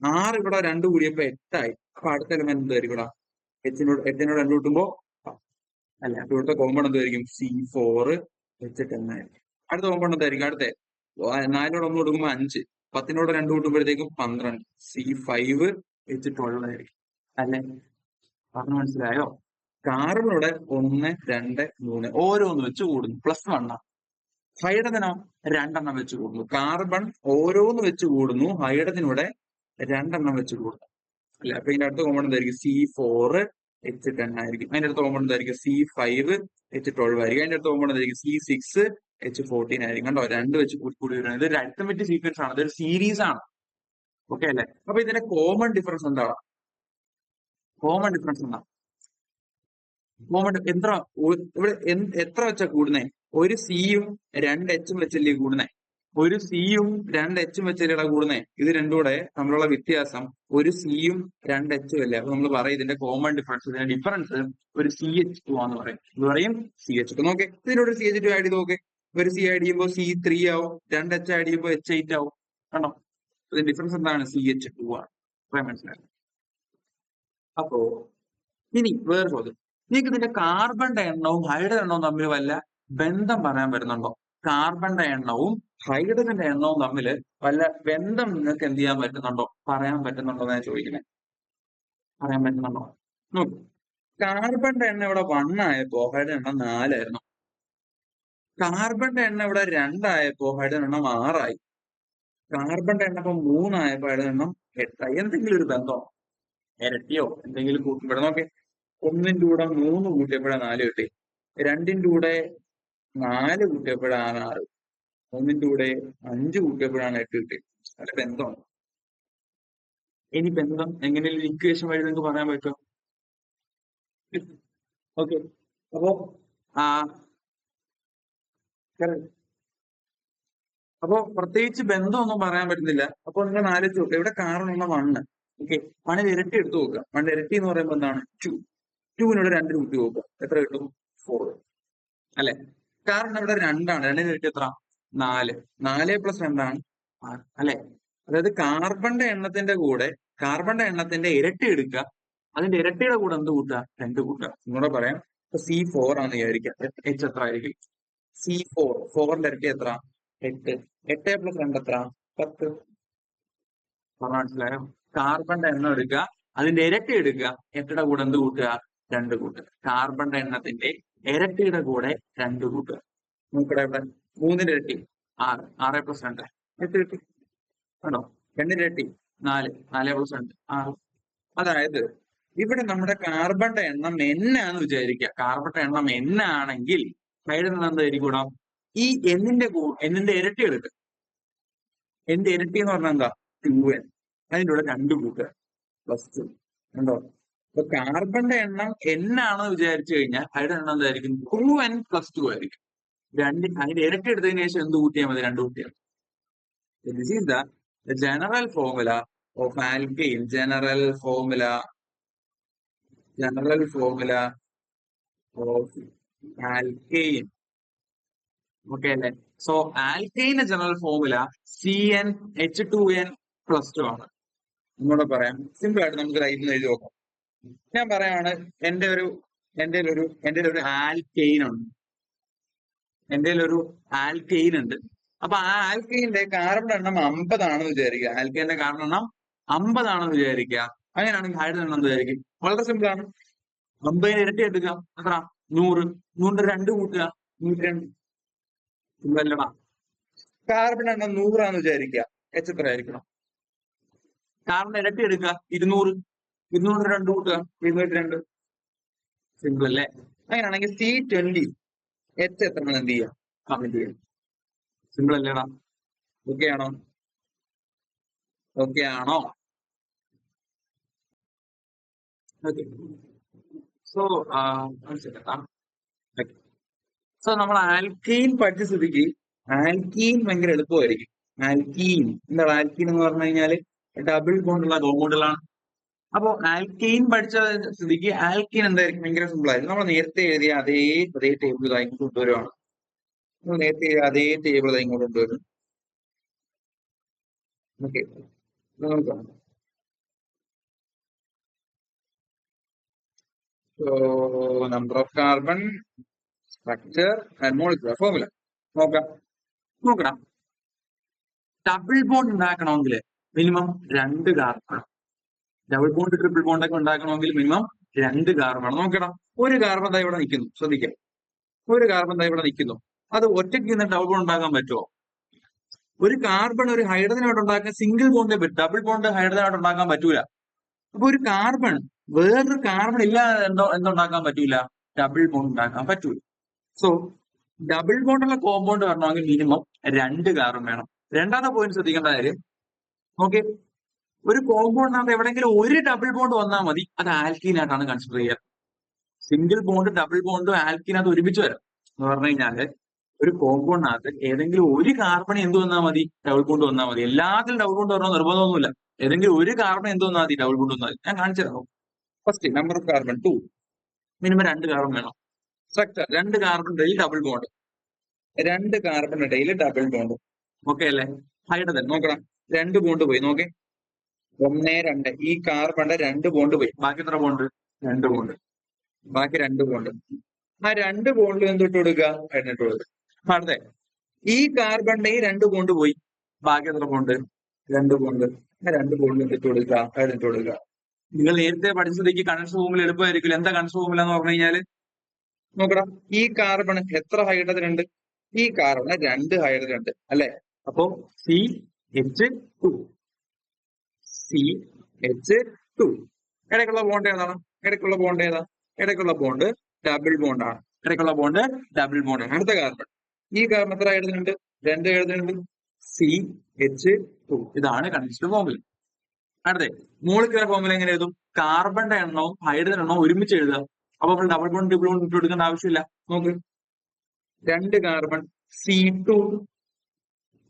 S1: 6 ഇവിടെ 2 കൂടിയപ്പോ 8 ആയി. അപ്പൊ അടുത്ത എലമെന്റ് എന്തായിരിക്കും? എച്ചിനോട് 2 കൂട്ടുമ്പോ അല്ലെ. അപ്പൊ ഇവിടുത്തെ കോമ്പൗണ്ട് എന്തായിരിക്കും? C4H10 ആയിരിക്കും. അടുത്ത കോമ്പൗണ്ട് എന്തായിരിക്കും? അടുത്ത 4 1 കൊടുക്കുമ്പോ 5, 10 2 കൂട്ടുമ്പോഴത്തേക്കും 12, C5H12 ആയിരിക്കും അല്ലെ. പറഞ്ഞു മനസ്സിലായോ? കാർബൺ ഇവിടെ 1 2 3 ഓരോന്ന് വെച്ച് കൂടുന്നു, +1. ഹൈഡ്രജനോ 2 എണ്ണം വെച്ച് കൂടുന്നു. കാർബൺ ഓരോന്ന് വെച്ച് കൂടുന്നു, ഹൈഡ്രജൻ ഇവിടെ 2 എണ്ണം വെച്ച് കൂടുന്നു അല്ലെ. അപ്പൊ ഇതിന്റെ അടുത്ത കോമ്പൗണ്ട് എന്തായിരിക്കും? C4H10 ആയിരിക്കും. അതിന്റെ അടുത്ത കോമ്പൗണ്ട് എന്തായിരിക്കും? C5H12 ആയിരിക്കും. അതിന്റെ അടുത്ത കോമ്പൗണ്ട് എന്തായിരിക്കും? C6H14 ആയിരിക്കും. കണ്ടോ, 2 വെച്ച് കൂടി വരുന്നത്. ഇതൊരു അരിത്തമെറ്റിക് സീക്വൻസ് ആണ്, ഇതൊരു സീരീസ് ആണ്. ഓക്കെ അല്ലെ. അപ്പൊ ഇതിന്റെ കോമൺ ഡിഫറൻസ് എന്താണ്? കോമൺ ഡിഫറൻസ് എന്താ? എത്ര ഇവിടെ എത്ര വെച്ചാ കൂടുന്നേ? ഒരു സിയും 2 എച്ചും വെച്ചല്ലേ കൂടുന്നേ? ഒരു സിയും 2 എച്ചും വെച്ചല്ലേ കൂടുന്നേ? ഇത് രണ്ടും കൂടെ തമ്മിലുള്ള വ്യത്യാസം ഒരു സിയും 2 എച്ചും അല്ലേ. അപ്പൊ നമ്മൾ പറയും ഇതിന്റെ കോമൺ ഡിഫറൻസ്, ഇതിന്റെ ഡിഫറൻസ് ഒരു CH2 ആന്ന് പറയും. ഇത് പറയും CH2. നോക്കെ, ഇതിനോട് CH2 ആഡ് ചെയ്ത് നോക്കെ. ഒരു സി ആഡ് ചെയ്യുമ്പോൾ C3 ആവും, 2 എച്ച് ആഡ് ചെയ്യുമ്പോൾ H8 ആവും. കണ്ടോ, ഇതിന്റെ ഡിഫറൻസ് എന്താണ്? CH2 ആണ്. മനസ്സിലായി? അപ്പോ ഇനി വേറെ ചോദ്യം, നിങ്ങൾക്ക് ഇതിന്റെ കാർബണിന്റെ എണ്ണവും ഹൈഡ്രജൻ എണ്ണവും തമ്മിൽ വല്ല ബന്ധം പറയാൻ പറ്റുന്നുണ്ടോ? കാർബണിന്റെ എണ്ണവും ഹൈഡ്രജന്റെ എണ്ണവും തമ്മിൽ വല്ല ബന്ധം നിങ്ങൾക്ക് എന്ത് ചെയ്യാൻ പറ്റുന്നുണ്ടോ? പറയാൻ പറ്റുന്നുണ്ടോ എന്നാണ് ചോദിക്കുന്നത്. പറയാൻ പറ്റുന്നുണ്ടോ? നോക്കൂ, കാർബണിന്റെ എണ്ണ ഇവിടെ 1 ആയപ്പോ ഹൈഡ്രജൻ എണ്ണം 4 ആയിരുന്നു. കാർബണിന്റെ എണ്ണ ഇവിടെ 2 ആയപ്പോ ഹൈഡ്രജൻ എണ്ണം 6 ആയി. കാർബണിന്റെ എണ്ണ ഇപ്പൊ 3 ആയപ്പോ ഹൈഡ്രജൻ എണ്ണം 8 ആയി. എന്തെങ്കിലും ഒരു ബന്ധമോ, ഇരട്ടിയോ എന്തെങ്കിലും കൂട്ടുമ്പോൾ നോക്കെ. 1ന്റെ കൂടെ 3 കൂട്ടിയപ്പോഴാണ് 4 കിട്ടി. 2ന്റെ കൂടെ 4 കൂട്ടിയപ്പോഴാണ് 6. 1ന്റെ കൂടെ 5 കൂട്ടിയപ്പോഴാണ് 8 കിട്ടി. അല്ല ബന്ധമാണ്. ഇനി ബന്ധം എങ്ങനെയും ഇക്വേഷൻ വഴി നിങ്ങൾക്ക് പറയാൻ പറ്റുമോ? ഓക്കെ, അപ്പോ പ്രത്യേകിച്ച് ബന്ധമൊന്നും പറയാൻ പറ്റുന്നില്ല. അപ്പൊ നിങ്ങൾ ആലോചിച്ച് നോക്കുക, ഇവിടെ കാർബൺ എണ്ണം 1. ഓക്കെ, 1 ഇരട്ടി എടുത്തു നോക്കുക. 1 ഇരട്ടി എന്ന് പറയുമ്പോൾ എന്താണ്? 2. 2 2 കൂട്ടി നോക്കുക, എത്ര കിട്ടും? 4 അല്ലെ. കാരണം ഇവിടെ 2 ആണ്, 2 ഇരട്ടി എത്ര? 4. 4 + 2 ആണ് 6 അല്ലെ. അതായത് കാർബണിന്റെ എണ്ണത്തിന്റെ കൂടെ കാർബണിന്റെ എണ്ണത്തിന്റെ ഇരട്ടി എടുക്കുക, അതിന്റെ ഇരട്ടിയുടെ കൂടെ എന്ത് കൂട്ടുക? 2 കൂട്ടുക. ഒന്നുകൂടെ പറയാം. ഇപ്പൊ C4 ആണെന്ന് വിചാരിക്കുക. H എത്ര ആയിരിക്കും? C4, 4ന്റെ ഇരട്ടി എത്ര? 8. 8 + 2 എത്ര? 10. മനസ്സിലായോ? കാർബണിന്റെ എണ്ണം എടുക്കുക, അതിന്റെ ഇരട്ടി എടുക്കുക, 8യുടെ കൂടെ എന്ത് കൂട്ടുക? 2 കൂട്ടുക. കാർബണിന്റെ എണ്ണത്തിന്റെ ഇരട്ടിയുടെ കൂടെ 2 കൂട്ടുക. നോക്കട്ടെ ഇവിടെ 3ന്റെ ഇരട്ടി 6, 6 + 2 8 കിട്ടി. കണ്ടോ? 2ന്റെ ഇരട്ടി 4, 4 + 2 6. അതായത് ഇവിടെ നമ്മുടെ കാർബണിന്റെ എണ്ണം n ആണെന്ന് വിചാരിക്കുക. കാർബണിന്റെ എണ്ണം n ആണെങ്കിൽ ഹൈഡ്രജൻ എന്തായിരിക്കും? ഈ എന്നിന്റെ ഇരട്ടി എടുക്കുക. എന്റെ ഇരട്ടി എന്ന് പറഞ്ഞാൽ എന്താ? 2n. അതിൻ്റെ കൂടെ 2 കൂട്ടുക +2. കണ്ടോ? അപ്പൊ കാർബണിന്റെ എണ്ണം n ആണെന്ന് വിചാരിച്ചു കഴിഞ്ഞാൽ ഹൈഡ്രജൻ എണ്ണം എന്തായിരിക്കും? 2n + 2 ആയിരിക്കും. അതിന്റെ ഇരട്ടി എടുത്തതിന് ശേഷം എന്ത് കൂട്ടിയാൽ മതി? 2 കൂട്ടിയാൽ മതി. This is the general formula of alkane. General formula of alkane. Okay അല്ലേ? സോ ആൽക്കൈന്റെ ജനറൽ ഫോർമുല CnH2n+2 ആണ്. ഒന്നുകൂടെ പറയാം, സിമ്പിൾ ആയിട്ട് നമുക്ക് ഇതിൽ എഴുതി നോക്കാം. ഞാൻ പറയാണ് എന്റെ ഒരു ആൽക്കൈൻ ഉണ്ട്. എന്റെ ഒരു ആൽക്കൈൻ ഉണ്ട്. അപ്പൊ ആ ആൽക്കൈന്റെ കാർബൺ എണ്ണം 50 ആണെന്ന് വിചാരിക്കുക. ആൽക്കൈന്റെ കാർബൺ എണ്ണം 50 ആണെന്ന് വിചാരിക്കുക. അങ്ങനെയാണെങ്കിൽ ഹൈഡ്രജൻ എണ്ണം വിചാരിക്കും. വളരെ സിമ്പിൾ ആണ്. 50ന് ഇരട്ടി എടുക്കുക. എത്ര? 100. 100 2 കൂട്ടുക 102. സിമ്പിൾ അല്ലടാ. കാർബൺ എണ്ണം 100 ആണെന്ന് വിചാരിക്കുക. H എത്ര ആയിരിക്കണം? കാർബൺ ഇരട്ടി എടുക്കുക 200. 200 2 കൂട്ടുക 202. സിമ്പിൾ അല്ലേ? അങ്ങനെയാണെങ്കിൽ C20 H എത്ര എന്ത് ചെയ്യാം? കമന്റ് ചെയ്യാം. സിമ്പിൾ അല്ലേടാ? ഓക്കെ ആണോ? ഓക്കെ ആണോ? ഓക്കെ. സോ നമ്മൾ ആൽക്കീൻ പഠിച്ച സ്ഥിതിക്ക് ആൽക്കീൻ ഭയങ്കര എളുപ്പമായിരിക്കും. ആൽക്കീൻ എന്താണ്? ആൽക്കീൻ എന്ന് പറഞ്ഞു കഴിഞ്ഞാല് ഡബിൾ ബോണ്ടുള്ള കോമ്പൗണ്ടുകളാണ്. അപ്പോ ആൽക്കീൻ പഠിച്ച സ്ഥിതിക്ക് ആൽക്കീൻ എന്തായിരിക്കും? ഭയങ്കര സിമ്പിൾ ആയിരിക്കും. നമ്മൾ നേരത്തെ എഴുതിയ അതേ ടേബിൾ ഇങ്ങോട്ട് കൊണ്ടുവരുവാണ്. നേരത്തെ എഴുതിയ അതേ ടേബിൾ ഇങ്ങോട്ട് കൊണ്ടുവരും. ഓക്കെ, നോക്കാം. So, number of carbon, structure and molecular formula. നോക്കണം. ഡബിൾ ബോണ്ട് ഉണ്ടാക്കണമെങ്കിൽ minimum 2 carbon. Double bond triple bond ഒക്കെ ഉണ്ടാക്കണമെങ്കിൽ മിനിമം 2 കാർബൺ. നോക്കണം, ഒരു കാർബൺ ദാ ഇവിടെ നിൽക്കുന്നു. ശ്രദ്ധിക്കാം, ഒരു കാർബൺ ദാ ഇവിടെ നിൽക്കുന്നു. അത് ഒറ്റയ്ക്ക് നിന്ന് ഡബിൾ ബോണ്ട് ഉണ്ടാക്കാൻ പറ്റുമോ? ഒരു കാർബൺ ഒരു ഹൈഡ്രജനായിട്ട് ഉണ്ടാക്കാൻ സിംഗിൾ ബോണ്ടേ പറ്റും. ഡബിൾ ബോണ്ട് ഹൈഡ്രജനായിട്ട് ഉണ്ടാക്കാൻ പറ്റൂല. അപ്പൊ ഒരു കാർബൺ വേറൊരു കാർബൺ ഇല്ലാതെ എന്തുണ്ടാക്കാൻ പറ്റൂല? ഡബിൾ ബോണ്ട് ഉണ്ടാക്കാൻ പറ്റൂല. സോ ഡബിൾ ബോണ്ടുള്ള കോമ്പൗണ്ട് വരണമെങ്കിൽ മിനിമം 2 കാർബൺ വേണം. രണ്ടാമത്തെ പോയിന്റ് ശ്രദ്ധിക്കേണ്ട കാര്യം, ഓക്കെ, ഒരു കോമ്പൗണ്ടിനകത്ത് എവിടെയെങ്കിലും ഒരു ഡബിൾ ബോണ്ട് വന്നാൽ മതി, അത് ആൽക്കീനായിട്ടാണ് കൺസിഡർ ചെയ്യുക. സിംഗിൾ ബോണ്ട് ഡബിൾ ബോണ്ട് ആൽക്കീനകത്ത് ഒരുമിച്ച് വരാം എന്ന് പറഞ്ഞു കഴിഞ്ഞാല് ഒരു കോമ്പൗണ്ടിനകത്ത് ഏതെങ്കിലും ഒരു കാർബൺ എന്ത് വന്നാൽ മതി? ഡബിൾ ബോണ്ട് വന്നാൽ മതി. എല്ലാത്തിലും ഡബിൾ ബോണ്ട് വരണോ നിർബന്ധമൊന്നുമില്ല. ഏതെങ്കിലും ഒരു കാർബൺ എന്ത് വന്നാൽ മതി? ഡബിൾ ബോണ്ട് വന്നാൽ മതി. ഞാൻ കാണിച്ചു തരാം. First number of carbon 2, minimum 2 carbon വേണം. സ്ട്രക്ചർ 2 കാർബൺ ഇടയിൽ ഡബിൾ ബോണ്ട്, 2 കാർബൺ ഇടയിൽ ഡബിൾ ബോണ്ട്. ഓക്കെ അല്ലേ? ഹൈഡ്രജൻ നോക്കണം, 2 ബോണ്ട് പോയി. നോക്കേ, 1 2. ഈ കാർബണിന്റെ 2 ബോണ്ട് പോയി. ബാക്കി എത്ര ബോണ്ട്? 2 ബോണ്ട്. ബാക്കി 2 ബോണ്ട്. ആ 2 ബോണ്ടിൽ എന്തിട്ട് കൊടുക്കുക? ഹൈഡ്രജൻ ഇട്ട് കൊടുക്കുക. അടുത്ത ഈ കാർബണിന്റെ 2 ബോണ്ട് പോയി. ബാക്കി എത്ര ബോണ്ട്? 2 ബോണ്ട്. ആ 2 ബോണ്ടിൽ എന്തിട്ട് കൊടുക്കുക? ഹൈഡ്രജൻ ഇട്ട് കൊടുക്കുക. നിങ്ങൾ നേരത്തെ പഠിച്ചതിലേക്ക് കണ്ടൻസ് ഫോമിൽ എളുപ്പമായിരിക്കില്ല. എന്താ കണ്ടൻസ് ഫോമില എന്ന് പറഞ്ഞു കഴിഞ്ഞാല് നോക്കണം, ഈ കാർബൺ എത്ര ഹൈഡ്രജൻ ഉണ്ട്? ഈ കാർബണ് 2 ഹൈഡ്രജൻ ഉണ്ട് അല്ലെ? അപ്പോ CH2. CH2. ഇടയ്ക്കുള്ള ബോണ്ട് ഏതാണ്? ഇടയ്ക്കുള്ള ബോണ്ട് ഏതാ? ഇടയ്ക്കുള്ള ബോണ്ട് ഡബിൾ ബോണ്ടാണ്. ഇടയ്ക്കുള്ള ബോണ്ട് ഡബിൾ ബോണ്ടാണ്. അടുത്ത കാർബൺ, ഈ കാർബൺ എത്ര ഹൈഡ്രജൻ ഉണ്ട്? 2 ഹൈഡ്രജൻ ഉണ്ട്. CH2. ഇതാണ് കണ്ടൻസ്ഡ് ഫോർമുല. അടുത്തേ മോളിക്കുലർ ഫോർമുല എങ്ങനെ എഴുതും? കാർബണിന്റെ എണ്ണവും ഹൈഡ്രജൻ എണ്ണവും ഒരുമിച്ച് എഴുതുക. അപ്പൊ നമ്മൾ ഡബിൾ ബോണ്ട് ട്രിപ്പിൾ ബോണ്ട് ഇട്ട് കൊടുക്കേണ്ട ആവശ്യമില്ല. നോക്ക്, 2 കാർബൺ C2,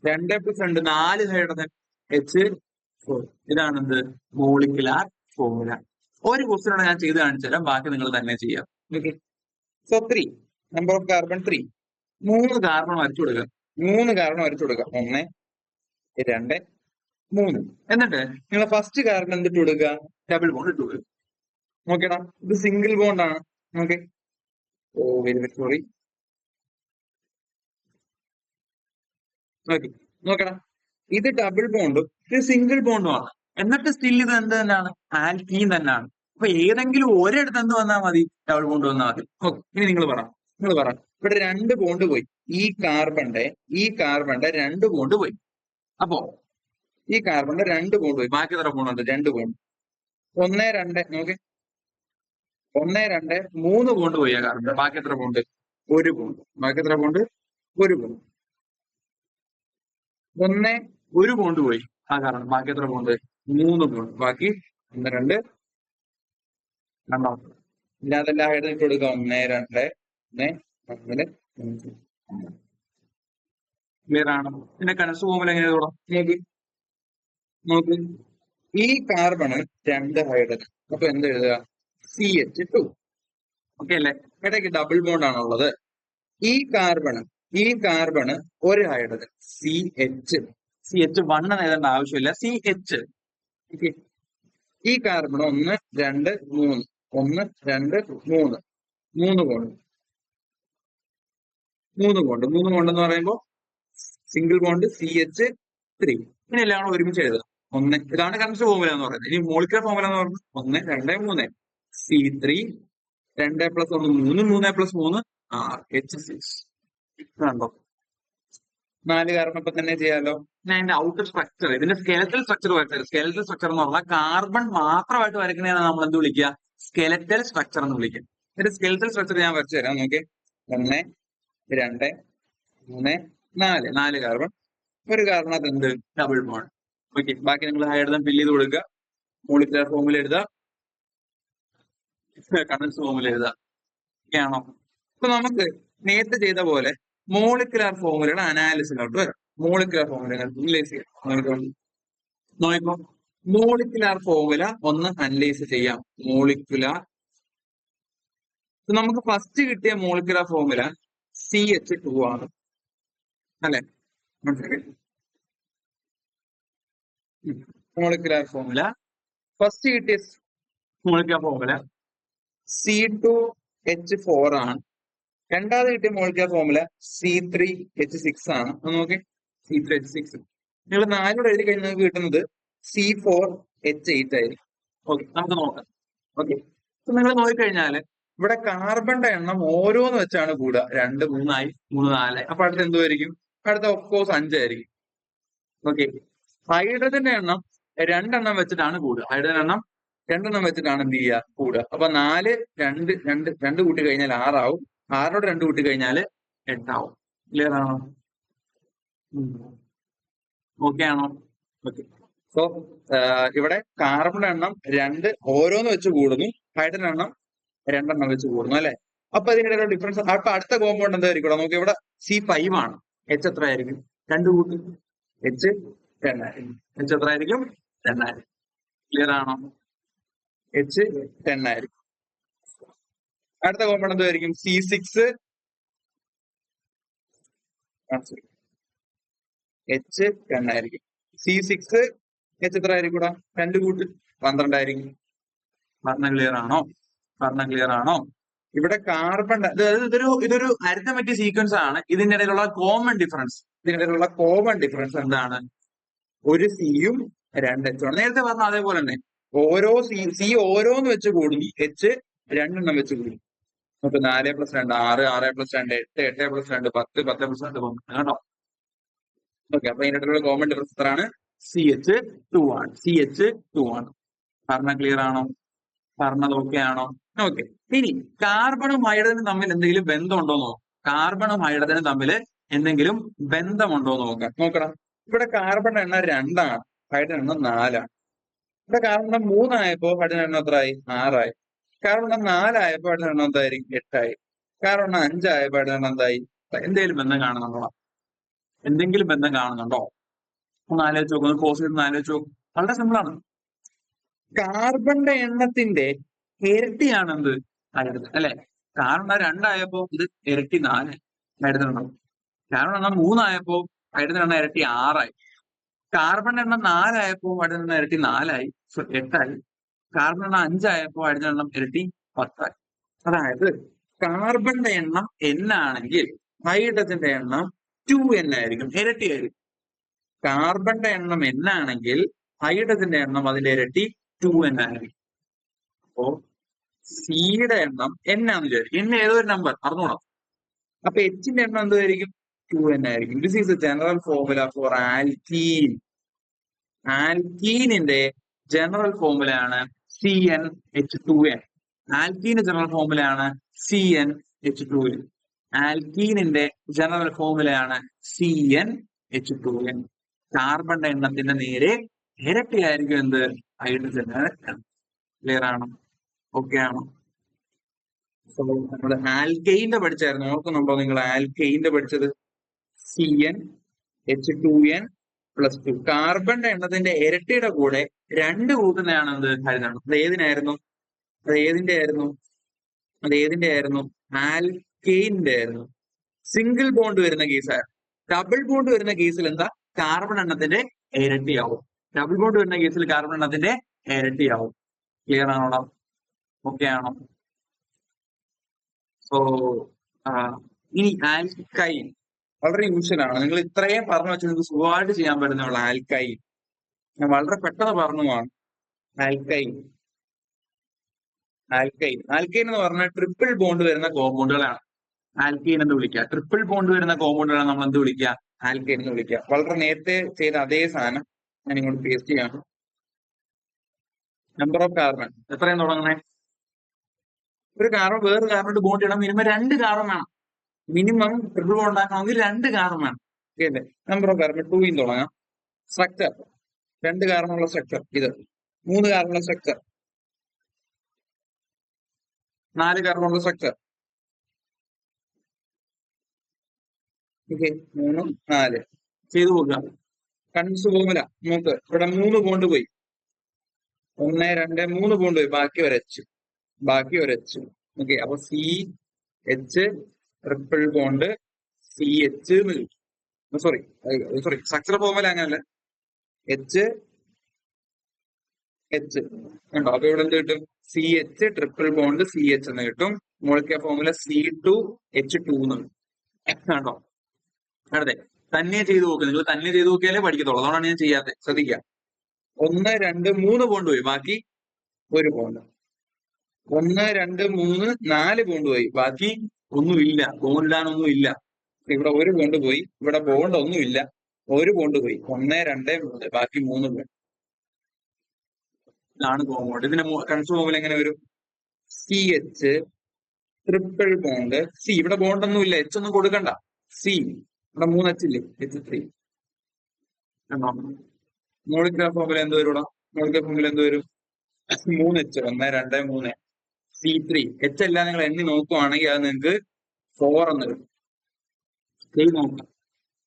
S1: 2 + 2 4 ഹൈഡ്രജൻ H4. ഇതാണെന്ത്? Molecular formula. ഒരു ക്വസ്റ്റ്യനാണ് ഞാൻ ചെയ്ത് കാണിച്ചു തരാം, ബാക്കി നിങ്ങൾ തന്നെ ചെയ്യാം. Okay, so 3 number of carbon 3. 3 carbon വരച്ചു കൊടുക്കുക. 3 കാർബൺ വരച്ചു കൊടുക്കുക. 1 2 3. എന്നിട്ട് നിങ്ങൾ ഫസ്റ്റ് കാർബൺ എന്തിട്ട് കൊടുക്കുക? ഡബിൾ ബോണ്ട് ഇട്ട് കൊടുക്കുക. നോക്കടാ, ഇത് സിംഗിൾ ബോണ്ട് ആണ്. ഓക്കെ, ഓ വെരി വെരി സോറി. ഓക്കെ, നോക്കടാ, ഇത് ഡബിൾ ബോണ്ടും ഇത് സിംഗിൾ ബോണ്ടും ആണ്. എന്നിട്ട് സ്റ്റിൽ ഇത് എന്ത് തന്നെയാണ്? ആൽക്കീൻ തന്നെയാണ്. അപ്പൊ ഏതെങ്കിലും ഒരിടത്ത് എന്ത് വന്നാൽ മതി? ഡബിൾ ബോണ്ട് വന്നാൽ മതി. ഓക്കെ, ഇനി നിങ്ങൾ പറ ഇവിടെ 2 ബോണ്ട് പോയി. ഈ കാർബണിന്റെ 2 ബോണ്ട് പോയി. അപ്പോ ഈ കാർബണിന്റെ 2 ബോണ്ട് പോയി. ബാക്കി എത്ര ബോണ്ട് ഉണ്ട്? 2 ബോണ്ട്. 1 2 നോക്കെ, 1 2 3 ബോണ്ട് പോയി ആ കാർബൺ. ബാക്കി എത്ര ബോണ്ട്? 1 ബോണ്ട്. ബാക്കി എത്ര ബോണ്ട്? 1 ബോണ്ട്. 1 ബോണ്ട് പോയി ആ കാർബൺ. ബാക്കി എത്ര ബോണ്ട്? 3 ബോണ്ട്. ബാക്കി 1 2 രണ്ടാമത്തെ ഇല്ലാതെല്ലാം ഹൈഡ്രജൻ ഇട്ട് കൊടുക്കുക. 1 2 1 5. ക്ലിയർ ആണ്? പിന്നെ കനസ് ഫോമിൽ എങ്ങനെ തുടങ്ങും? നോക്ക്, ഈ കാർബണ് 2 ഹൈഡ്രജൻ. അപ്പൊ എന്ത് എഴുതുക? CH2. ഓക്കെ അല്ലേ? ഇടയ്ക്ക് ഡബിൾ ബോണ്ട് ആണുള്ളത്. ഈ കാർബണ് 1 ഹൈഡ്രജൻ CH1 എന്ന് എഴുതേണ്ട ആവശ്യമില്ല. CH. ഓക്കെ, ഈ കാർബൺ 1 2 3 1 2 3 3 ബോണ്ട്. 3 ബോണ്ട് എന്ന് പറയുമ്പോൾ സിംഗിൾ ബോണ്ട് CH3. ഇനി എല്ലാം കൂടെ ഒരുമിച്ച് എഴുതുക. 1, ഇതാണ് കെമിസ്ട്രി ഫോർമുല എന്ന് പറയുന്നത്. ഇനി മോളിക്കുലർ ഫോർമുല എന്ന് പറയുന്നത് 1 2 3 C3 2 + 1 3 3 + 3 6 H6. കണ്ടോ? 4 കാർബൺ ഇപ്പൊ തന്നെ ചെയ്യാലോ. ഞാൻ അതിന്റെ ഔട്ടർ സ്ട്രക്ചർ, ഇതിന്റെ സ്കെലറ്റൽ സ്ട്രക്ചർ വരച്ചത്. സ്കെലറ്റൽ സ്ട്രക്ചർ എന്ന് പറഞ്ഞാൽ കാർബൺ മാത്രമായിട്ട് വരയ്ക്കുന്നതാണ് നമ്മൾ എന്ത് വിളിക്കുക? സ്കെലറ്റൽ സ്ട്രക്ചർ എന്ന് വിളിക്കുക. ഇതിന്റെ സ്കെലറ്റൽ സ്ട്രക്ചർ ഞാൻ വരച്ചു തരാം. നോക്കിയേ, 1 2 3 4 4 കാർബൺ. ഒരു കാർബണത്ത് എന്ത്? Double bond. ഓക്കെ, ബാക്കി നിങ്ങൾ ഹൈഡ്രജൻ ഫില്ല് ചെയ്ത് കൊടുക്കുക. മോളിക്കുലർ ഫോമിൽ എഴുതുക, കണ്ടൻസ് ഫോമിൽ എഴുതുക. ഓക്കെയാണോ? അപ്പൊ നമുക്ക് നേരത്തെ ചെയ്ത പോലെ മോളിക്കുലർ ഫോമുലയുടെ അനാലിസിലോട്ട് വരാം. മോളിക്കുലർ ഫോമുല അനലൈസ് ചെയ്യാം. നോക്കോ, മോളിക്കുലർ ഫോമുല ഒന്ന് അനലൈസ് ചെയ്യാം. മോളിക്കുലർ, നമുക്ക് ഫസ്റ്റ് കിട്ടിയ മോളിക്കുലർ ഫോമുല CH2 ആണ് അല്ലെ? മോളിക്കുലർ ഫോമുല ഫസ്റ്റ് കിട്ടിയ മോളിക്കുലർ ഫോമുല C2H4 ആണ്. രണ്ടാമത് കിട്ടിയ മോളിക്കുലർ ഫോമുല C3H6 ആണ്. നോക്കി, C3H6. നിങ്ങൾ 4 എഴുതി കഴിഞ്ഞാൽ നിങ്ങൾക്ക് കിട്ടുന്നത് C4H8 ആയിരിക്കും. ഓക്കെ, നമുക്ക് നോക്കാം. ഓക്കെ, അപ്പൊ നിങ്ങൾ നോക്കിക്കഴിഞ്ഞാല് ഇവിടെ കാർബണിന്റെ എണ്ണം ഓരോന്ന് വെച്ചാണ് കൂടുക. 2 3 ആയി, 3 4. അപ്പൊ അടുത്ത് എന്തുമായിരിക്കും? അടുത്ത ഓഫ്കോഴ്സ് 5 ആയിരിക്കും. ഓക്കെ, ഹൈഡ്രജന്റെ എണ്ണം 2 എണ്ണം വെച്ചിട്ടാണ് കൂടുക. ഹൈഡ്രജൻ എണ്ണം 2 എണ്ണം വെച്ചിട്ടാണ് എന്ത് ചെയ്യുക? കൂടുക. അപ്പൊ 4 2 2 2 കൂട്ടി കഴിഞ്ഞാൽ 6 ആവും. 6 2 കൂട്ടി കഴിഞ്ഞാൽ 8 ആവും. ക്ലിയർ ആണോ? ഓക്കെ ആണോ? ഓക്കെ, സോ ഇവിടെ കാർബണിന്റെ എണ്ണം 2 ഓരോന്ന് വെച്ച് കൂടുന്നു. ഹൈഡ്രജൻ എണ്ണം 2 എണ്ണം വെച്ച് കൂടുന്നു അല്ലെ? അപ്പൊ ഇതിനിടെ ഡിഫറൻസ്. അപ്പൊ അടുത്ത കോമ്പൗണ്ട് എന്തായിരിക്കും? നോക്കി, ഇവിടെ C5 ആണ്. H എത്ര ആയിരിക്കും? 2 കൂട്ടി H10 ആയിരിക്കും. H എത്ര ആയിരിക്കും? 10 ആയിരിക്കും. ക്ലിയർ ആണോ? H10 ആയിരിക്കും. അടുത്ത കോമ്പൗണ്ട് എന്തായിരിക്കും? C6 H10 ആയിരിക്കും. C6 H എത്ര ആയിരിക്കും? 2 കൂട്ടി 12 ആയിരിക്കും. പറഞ്ഞ ക്ലിയർ ആണോ? ക്ലിയർ ആണോ? ഇവിടെ കാർബൺ, ഇതൊരു അരിത്തമെറ്റിക് സീക്വൻസ് ആണ്. ഇതിന്റെ ഇടയിലുള്ള കോമൺ ഡിഫറൻസ് എന്താണ്? ഒരു സിയും 2 H ആണ്. നേരത്തെ പറഞ്ഞ അതേപോലെ തന്നെ ഓരോ സി ഓരോന്ന് വെച്ച് കൂടുന്നു. H 2 എണ്ണം വെച്ച് കൂടും. അപ്പൊ 4 + 2 6 6 + 2 8 8 + 2 10 10 + 2 12 കേട്ടോ. ഓക്കെ, അപ്പൊ ഇതിന്റെ ഇടയിലുള്ള കോമൺ ഡിഫറൻസ് എത്രയാണ്? CH2 ആണ്. CH2 ആണ്. പറഞ്ഞ ക്ലിയർ ആണോ? പറഞ്ഞത് ഓക്കെ ആണോ? ഓക്കെ, ഇനി കാർബണും ഹൈഡ്രജനും തമ്മിൽ എന്തെങ്കിലും ബന്ധമുണ്ടോ എന്ന് നോക്കാം. കാർബണും ഹൈഡ്രജനും തമ്മിൽ എന്തെങ്കിലും ബന്ധമുണ്ടോ എന്ന് നോക്കാം. നോക്കണം, ഇവിടെ കാർബൺ എണ്ണം 2 ആണ്, ഹൈഡ്രജൻ എണ്ണം 4 ആണ്. ഇവിടെ കാർബൺ എണ്ണം 3 ആയപ്പോ ഹൈഡ്രജൻ എണ്ണം എത്രയായി? 6 ആയി. കാർബൺ എണ്ണം 4 ആയപ്പോ ഹൈഡ്രജൻ എണ്ണം എന്തായി? 8 ആയി. കാർബൺ എണ്ണം 5 ആയപ്പോ ഹൈഡ്രജൻ എണ്ണം എന്തായി? എന്തെങ്കിലും ബന്ധം കാണുന്നുണ്ടോ? എന്തെങ്കിലും ബന്ധം കാണുന്നുണ്ടോ? ഒന്ന് ആലോചിച്ച് നോക്കും. ഒന്ന് പോസ് ചെയ്ത് ആലോചിച്ച് നോക്കും. വളരെ സിമ്പിൾ ആണ്. കാർബണിന്റെ എണ്ണത്തിന്റെ ഇരട്ടിയാണ് എന്ത്? ഹൈഡ്രജൻ അല്ലെ? കാർബൺ 2 ആയപ്പോ ഇത് ഇരട്ടി 4 ഹൈഡ്രജൻ എണ്ണം. കാർബൺ എണ്ണം 3 ആയപ്പോ ഹൈഡ്രജൻ എണ്ണം ഇരട്ടി 6 ആയി. കാർബൺ എണ്ണം 4 ആയപ്പോൾ അടുത്ത ഇരട്ടി 4 ആയി, 8 ആയി. കാർബൺ എണ്ണം 5 ആയപ്പോൾ അടുത്ത എണ്ണം ഇരട്ടി 10 ആയി. അതായത് കാർബണിന്റെ എണ്ണം n ആണെങ്കിൽ ഹൈഡ്രജന്റെ എണ്ണം 2n ആയിരിക്കും, ഇരട്ടിയായിരിക്കും. കാർബണിന്റെ എണ്ണം n ആണെങ്കിൽ ഹൈഡ്രജന്റെ എണ്ണം അതിന്റെ ഇരട്ടി 2n ആയിരിക്കും. അപ്പോ സിയുടെ എണ്ണം n ആണെന്ന് വിചാരിക്കും. n ഏതോ ഒരു നമ്പർ അറിഞ്ഞോളാം. അപ്പൊ എച്ചിന്റെ എണ്ണം എന്തായിരിക്കും? 2n ആയിരിക്കും. This is the general formula for alkene. ആൽക്കീനിന്റെ ജനറൽ ഫോർമുലയാണ് CnH2n. ആൽക്കീന്റെ ജനറൽ ഫോർമുലയാണ് CnH2n. ആൽക്കീനിന്റെ ജനറൽ ഫോർമുലയാണ് CnH2n. കാർബണിന്റെ എണ്ണത്തിന്റെ നേരെ ഇരട്ടിയായിരിക്കും എന്ത്? ഹൈഡ്രജന്റെ എണ്ണം. ക്ലിയർ ആണോ? ഓക്കെ ആണോ? സോ നമ്മൾ ആൽക്കൈന്റെ പഠിച്ചായിരുന്നു, ഓർക്കുന്നുണ്ടോ നിങ്ങൾ ആൽക്കൈന്റെ പഠിച്ചത്? CnH2n + 2. കാർബണിന്റെ എണ്ണത്തിന്റെ ഇരട്ടിയുടെ കൂടെ 2 കൂട്ടുന്നതാണ് എന്ത്? ഹൈഡ്രജൻ. അത് ഏതിനായിരുന്നു? അത് ഏതിന്റെ ആയിരുന്നു? ആൽക്കെയിന്റെ ആയിരുന്നു. സിംഗിൾ ബോണ്ട് വരുന്ന കേസായിരുന്നു. ഡബിൾ ബോണ്ട് വരുന്ന കേസിൽ എന്താ? കാർബൺ എണ്ണത്തിന്റെ ഇരട്ടിയാവും. ഡബിൾ ബോണ്ട് വരുന്ന കേസിൽ കാർബൺ എണ്ണത്തിന്റെ ഇരട്ടിയാവും. ക്ലിയർ ആണോ? ഓക്കെ ആണോ? സോ ഇനി ആൽക്കൈൻ വളരെ യൂഷ്വൽ ആണ്. നിങ്ങൾ ഇത്രയും പറഞ്ഞു വെച്ചാൽ നിങ്ങൾക്ക് സുഖമായിട്ട് ചെയ്യാൻ പറ്റുന്നുള്ള ആൽക്കൈൻ. ഞാൻ വളരെ പെട്ടെന്ന് പറഞ്ഞതാണ്. ആൽക്കൈൻ എന്ന് പറഞ്ഞാൽ ട്രിപ്പിൾ ബോണ്ട് വരുന്ന കോമ്പൗണ്ടുകളാണ് ആൽക്കൈൻ എന്ന് വിളിക്കുക. ട്രിപ്പിൾ ബോണ്ട് വരുന്ന കോമ്പൗണ്ടുകളാണ് നമ്മൾ എന്ത് വിളിക്കുക? ആൽക്കൈൻ എന്ന് വിളിക്കുക. വളരെ നേരത്തെ ചെയ്ത അതേ സാധനം ഞാൻ ഇങ്ങോട്ട് പേസ്റ്റ് ചെയ്യാണ്. നമ്പർ ഓഫ് കാർബൺ എത്രയും തുടങ്ങണേ? ഒരു കാർബൺ വേറെ കാർബൺ ബോണ്ട് ചെയ്യണം. മിനിമം 2 കാർബൺ വേണം. മിനിമം ട്രിപ്പിൾ ബോണ്ട് ഉണ്ടാക്കണമെങ്കിൽ 2 കാർബൺ വേണം. ഓക്കെ. നമ്പർ ഓഫ് കാർബൺ 2 തുടങ്ങാം. സ്ട്രക്ചർ 2 കാർബണുള്ള സ്ട്രക്ചർ. ഇത് 3 കാർബണുള്ള സ്ട്രക്ചർ, 4 കാർബണുള്ള സ്ട്രക്ചർ. ഓക്കെ, 3, 4 ചെയ്തു നോക്കാം. കൺസ് ഫോർമുല നോക്ക്. ഇവിടെ 3 ബോണ്ട് പോയി. 1, 2, 3 ബോണ്ട് പോയി. ബാക്കി ഒരു എച്ച്. ഓക്കെ, അപ്പൊ CH ട്രിപ്പിൾ ബോണ്ട് CH എന്ന് കിട്ടും. സോറി സ്ട്രക്ചർ ഫോർമുല അങ്ങനല്ല. H കണ്ടോ? അപ്പൊ ഇവിടെ എന്ത് കിട്ടും? CH ട്രിപ്പിൾ ബോണ്ട് CH എന്ന് കിട്ടും. മോളിക്യൂലർ ഫോർമുല C2H2 എന്ന് കണ്ടോ? അതെ, തന്നെ ചെയ്ത് നോക്കുക. നിങ്ങൾ തന്നെ ചെയ്ത് നോക്കിയാലേ പഠിക്കത്തുള്ളൂ. അതുകൊണ്ടാണ് ഞാൻ ചെയ്യാത്തത്. ശ്രദ്ധിക്കുക. 1, 2, 3 ബോണ്ട് പോയി. ബാക്കി ഒരു ബോണ്ട്. 1, 2, 3, 4 ബോണ്ട് പോയി. ബാക്കി ഒന്നുമില്ല. ബോണ്ടിടാനൊന്നും ഇല്ല. ഇവിടെ ഒരു ബോണ്ട് പോയി. ഇവിടെ ബോണ്ട് ഒന്നുമില്ല. ഒരു ബോണ്ട് പോയി. 1, 2, 3 ബാക്കി 3 ബോണ്ട്. ഇതാണ് കോമ്പൗണ്ട്. ഇതിന്റെ കൺസ് ഫോർമുല എങ്ങനെ വരും? CH triple bond C. ഇവിടെ ബോണ്ട് ഒന്നും ഇല്ല. H ഒന്നും കൊടുക്കണ്ട. C. ഇവിടെ 3 H ഇല്ലേ? H3. മോളിക്യൂലർ ഫോർമുല എന്ത് വരും? മോളിക്യൂലർ ഫോർമുല എന്ത് വരും? 3 H. 1, 2, 3 C3. H എല്ലാം നിങ്ങൾ എണ്ണി നോക്കുവാണെങ്കിൽ അത് നിങ്ങൾക്ക് 4 എന്ന് വരും.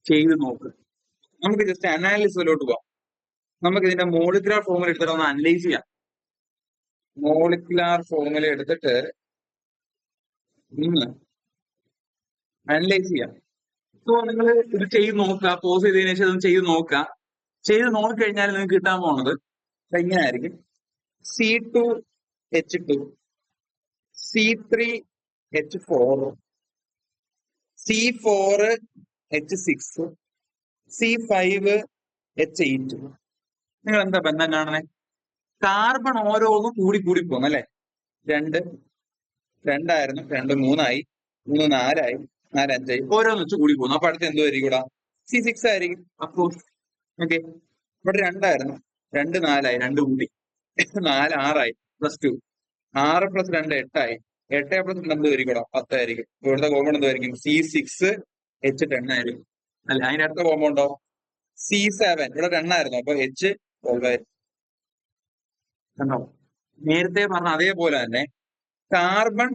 S1: ചെയ്ത് നോക്ക്. നമുക്ക് ജസ്റ്റ് അനാലിസിസിലോട്ട് പോവാം. നമുക്ക് ഇതിന്റെ മോളിക്യുലർ ഫോർമുല എടുത്തിട്ട് ഒന്ന് അനലൈസ് ചെയ്യാം. മോളിക്യുലർ ഫോർമുല എടുത്തിട്ട് ഒന്ന് അനലൈസ് ചെയ്യാം. സോ നിങ്ങൾ ഇത് ചെയ്ത് നോക്കുക. പോസ് ചെയ്തതിനു ശേഷം ചെയ്ത് നോക്കുക. ചെയ്ത് നോക്കിക്കഴിഞ്ഞാൽ നിങ്ങൾക്ക് കിട്ടാൻ പോകുന്നത് ഇങ്ങനെ ആയിരിക്കും. C2H2, C3H4, C4H6, C5H8. നിങ്ങൾ എന്താ ബന്ധം കാണണേ? കാർബൺ ഓരോന്നും കൂടി പോകുന്നു അല്ലെ? 2 ആയിരുന്നു, 2 3 ആയി, 3 4 ആയി, 4 5 ആയി, ഓരോന്ന് വെച്ച് കൂടി പോകുന്നു. അപ്പൊ അടുത്ത് എന്തോ ആയിരിക്കും? ഇവിടെ C6 ആയിരിക്കും. അഫ്കോഴ്സ്. ഓക്കെ, ഇവിടെ 2 ആയിരുന്നു, 2 4 ആയി, 2 കൂടി 4 6 ആയി, +2. 6 + 2 8 ആയി, 8 + 2 എന്തോ ആയിരിക്കും? ഇവിടെ 10 ആയിരിക്കും. ഇവിടുത്തെ കോമ്പൗണ്ട് എന്തോ ആയിരിക്കും? C6H10 ആയിരിക്കും അല്ലെ? അതിന്റെ അടുത്ത കോമ്പൗണ്ടോ? C7. ഇവിടെ 2 ആയിരുന്നു, അപ്പൊ H12 ആയിരിക്കും. കണ്ടോ? നേരത്തെ പറഞ്ഞ അതേപോലെ തന്നെ കാർബൺ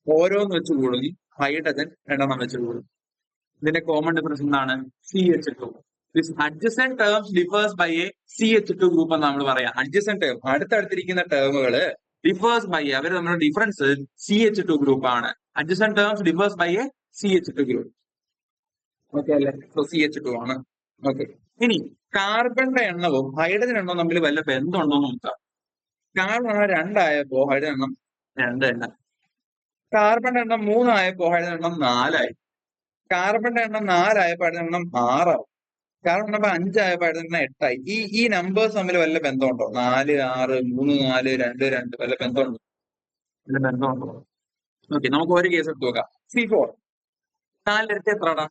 S1: ഓരോന്ന് വെച്ച് കൂടുന്നു, ഹൈഡ്രജൻ 2 വെച്ച് കൂടുന്നു. ഇതിന്റെ കോമൺ ഡിഫറൻസ് എന്താണ്? CH2. This adjacent terms differs by a CH2 group എന്ന് നമ്മൾ പറയാം. അഡ്ജസന്റ് ടേം, അടുത്തടുത്തിരിക്കുന്ന ടേമുകള് ഡിഫേഴ്സ് ബൈ, അവർ നമ്മുടെ ഡിഫറൻസ് CH2 ഗ്രൂപ്പ് ആണ്. Adjacent terms differs by a CH2 group. Okay അല്ലെ? സോ CH2 ആണ്. ഓക്കെ, ഇനി കാർബണിന്റെ എണ്ണവും ഹൈഡ്രജൻ എണ്ണവും തമ്മിൽ വല്ല ബന്ധമുണ്ടോ എന്ന് നോക്കാം. കാർബൺ എണ്ണം 2 ആയപ്പോ ഹൈഡ്രജൻ എണ്ണം 2 തന്നെ. കാർബണിന്റെ എണ്ണം 3 ആയപ്പോ ഹൈഡ്രജൻ എണ്ണം 4 ആയി. കാർബണിന്റെ എണ്ണം 4 ആയപ്പോ ഹൈഡ്രജൻ എണ്ണം 6 ആയി. കാർബൺ നമ്പർ 5 ആയപ്പോ ഹൈഡ്രജൻ എണ്ണം 8 ആയി. ഈ നമ്പേഴ്സ് തമ്മിൽ വല്ല ബന്ധമുണ്ടോ? 4, 6, 3, 4, 2, 2 വല്ല ബന്ധമുണ്ടോ? വല്ല ബന്ധമുണ്ടോ? ഓക്കെ, നമുക്ക് ഒരു കേസ് എടുത്ത് നോക്കാം. C4 4 ഇരട്ടി എത്രടാ?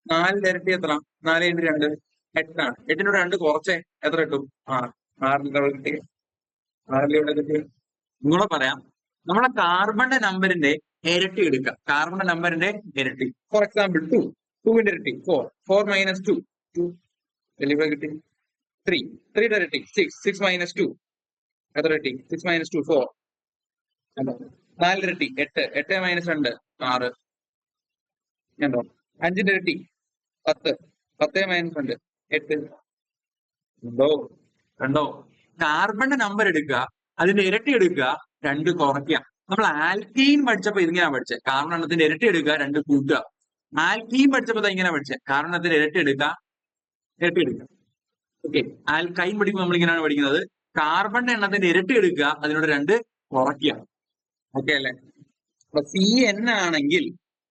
S1: 4 ഇരട്ടി എത്ര? 4 × 2 8 ആണ്. 8-നോട് 2 കുറച്ചേ എത്ര കിട്ടും? 6. 6 ഇവിടെ കിട്ടി. 6 ഇവിടെ കിട്ടി. ഒന്നുകൂടെ പറയാം. നമ്മളെ കാർബണിന്റെ നമ്പറിന്റെ ഇരട്ടി എടുക്കുക. കാർബണിന്റെ നമ്പറിന്റെ ഇരട്ടി. For example 2. 2 ന്റെ ഇരട്ടി 4. 4 മൈനസ് 2 2 ഇവിടെ കിട്ടി. 3 3 ഇരട്ടി 6. 6 മൈനസ് 2 എത്ര കിട്ടി? 6 മൈനസ് 2 4. 4 ഇരട്ടി 8. 8 മൈനസ് 2 6. കണ്ടോ? 5 ഇരട്ടി 10. 10 മൈനസ് 2 8. കണ്ടോ? കാർബണിന്റെ നമ്പർ എടുക്കുക, അതിന്റെ ഇരട്ടി എടുക്കുക, 2 കുറയ്ക്കുക. നമ്മൾ ആൽക്കീൻ പഠിച്ചപ്പോ ഇതിങ്ങനെ പഠിച്ചത്. കാർബൺ എണ്ണത്തിന്റെ ഇരട്ടി എടുക്കുക, 2 കൂട്ടുക. ആൽക്കീൻ പഠിച്ചപ്പോ ഇങ്ങനെ പഠിച്ചത്. കാർബൺ എണ്ണത്തിന്റെ ഇരട്ടി എടുക്കുക. ഓക്കെ, ആൽക്കൈൻ പഠിക്കുമ്പോൾ നമ്മൾ ഇങ്ങനെയാണ് പഠിക്കുന്നത്. കാർബണിന്റെ എണ്ണത്തിന്റെ ഇരട്ടി എടുക്കുക, അതിനോട് 2 കുറയ്ക്കുക. ഓക്കെ അല്ലെ? അപ്പൊ CN ആണെങ്കിൽ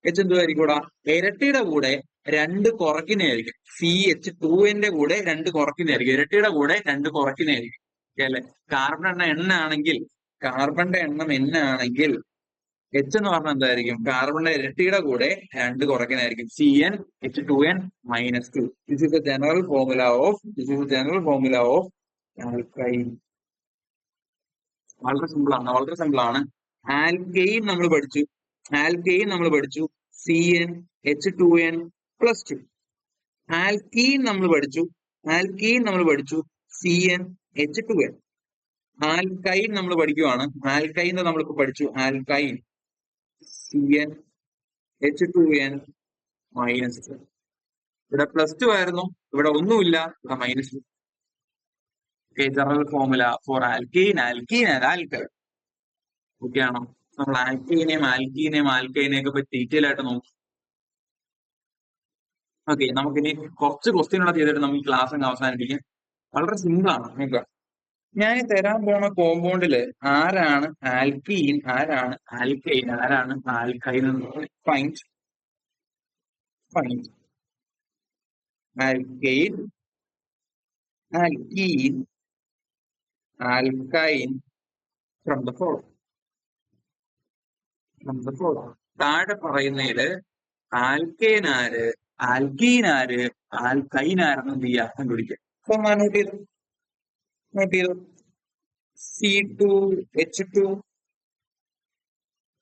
S1: H എന്തുമായിരിക്കൂടാ? ഇരട്ടിയുടെ കൂടെ 2 കുറയ്ക്കുന്നതായിരിക്കും. CH2ന്റെ കൂടെ 2 കുറയ്ക്കുന്നതായിരിക്കും. ഇരട്ടിയുടെ കൂടെ 2 കുറയ്ക്കുന്നതായിരിക്കും. ഓക്കെ അല്ലെ? കാർബൺ എണ്ണ ആണെങ്കിൽ, കാർബണിന്റെ എണ്ണം N ആണെങ്കിൽ H എന്ന് പറഞ്ഞാൽ എന്തായിരിക്കും? കാർബണിന്റെ ഇരട്ടിയുടെ കൂടെ 2 കുറയ്ക്കുന്നതായിരിക്കും. CnH2n - 2. This is the general formula of alkyne. വളരെ സിമ്പിൾ ആണ്, വളരെ സിമ്പിൾ ആണ്. ആൽക്കെയിൻ നമ്മൾ പഠിച്ചു CnH2n + 2. ആൽക്കീൻ നമ്മൾ പഠിച്ചു CnH2n. ആൽക്കൈൻ നമ്മൾ പഠിക്കുവാണ്. ആൽക്കൈൻ നമ്മളിപ്പോ പഠിച്ചു. Alkyne CnH2n - 2. ഇവിടെ +2 ആയിരുന്നു, ഇവിടെ ഒന്നുമില്ല, ഇവിടെ -2. General formula for alkene, alkene and alkyne. Okay ആണോ? നമ്മൾ ആൽക്കീനെയും ആൽക്കൈനെയൊക്കെ പറ്റി ഡീറ്റെയിൽ ആയിട്ട് നോക്കും. ഓക്കെ, നമുക്കിനി കുറച്ച് ക്വസ്റ്റ്യൻ കൂടെ ചെയ്തിട്ട് നമുക്ക് ക്ലാസ് അങ്ങ് അവസാനിപ്പിക്കാം. വളരെ സിമ്പിൾ ആണ്. നോക്കുക, ഞാൻ തരാൻ പോണ കോമ്പൗണ്ടില് ആരാണ് ആൽക്കീൻ, ആരാണ് ആൽക്കൈൻ, ആരാണ് ആൽക്കൈൻ എന്ന് find alkyne, alkene, alkyne from the following. താഴെ പറയുന്നതില് ആൽക്കൈൻ ആര്, ആൽക്കീൻ ആര്, ആൽക്കൈൻ ആരെന്ന് എന്ത് ചെയ്യുക? കണ്ടുപിടിക്കുക. അപ്പൊ നോട്ട് ചെയ്തു. C2H2,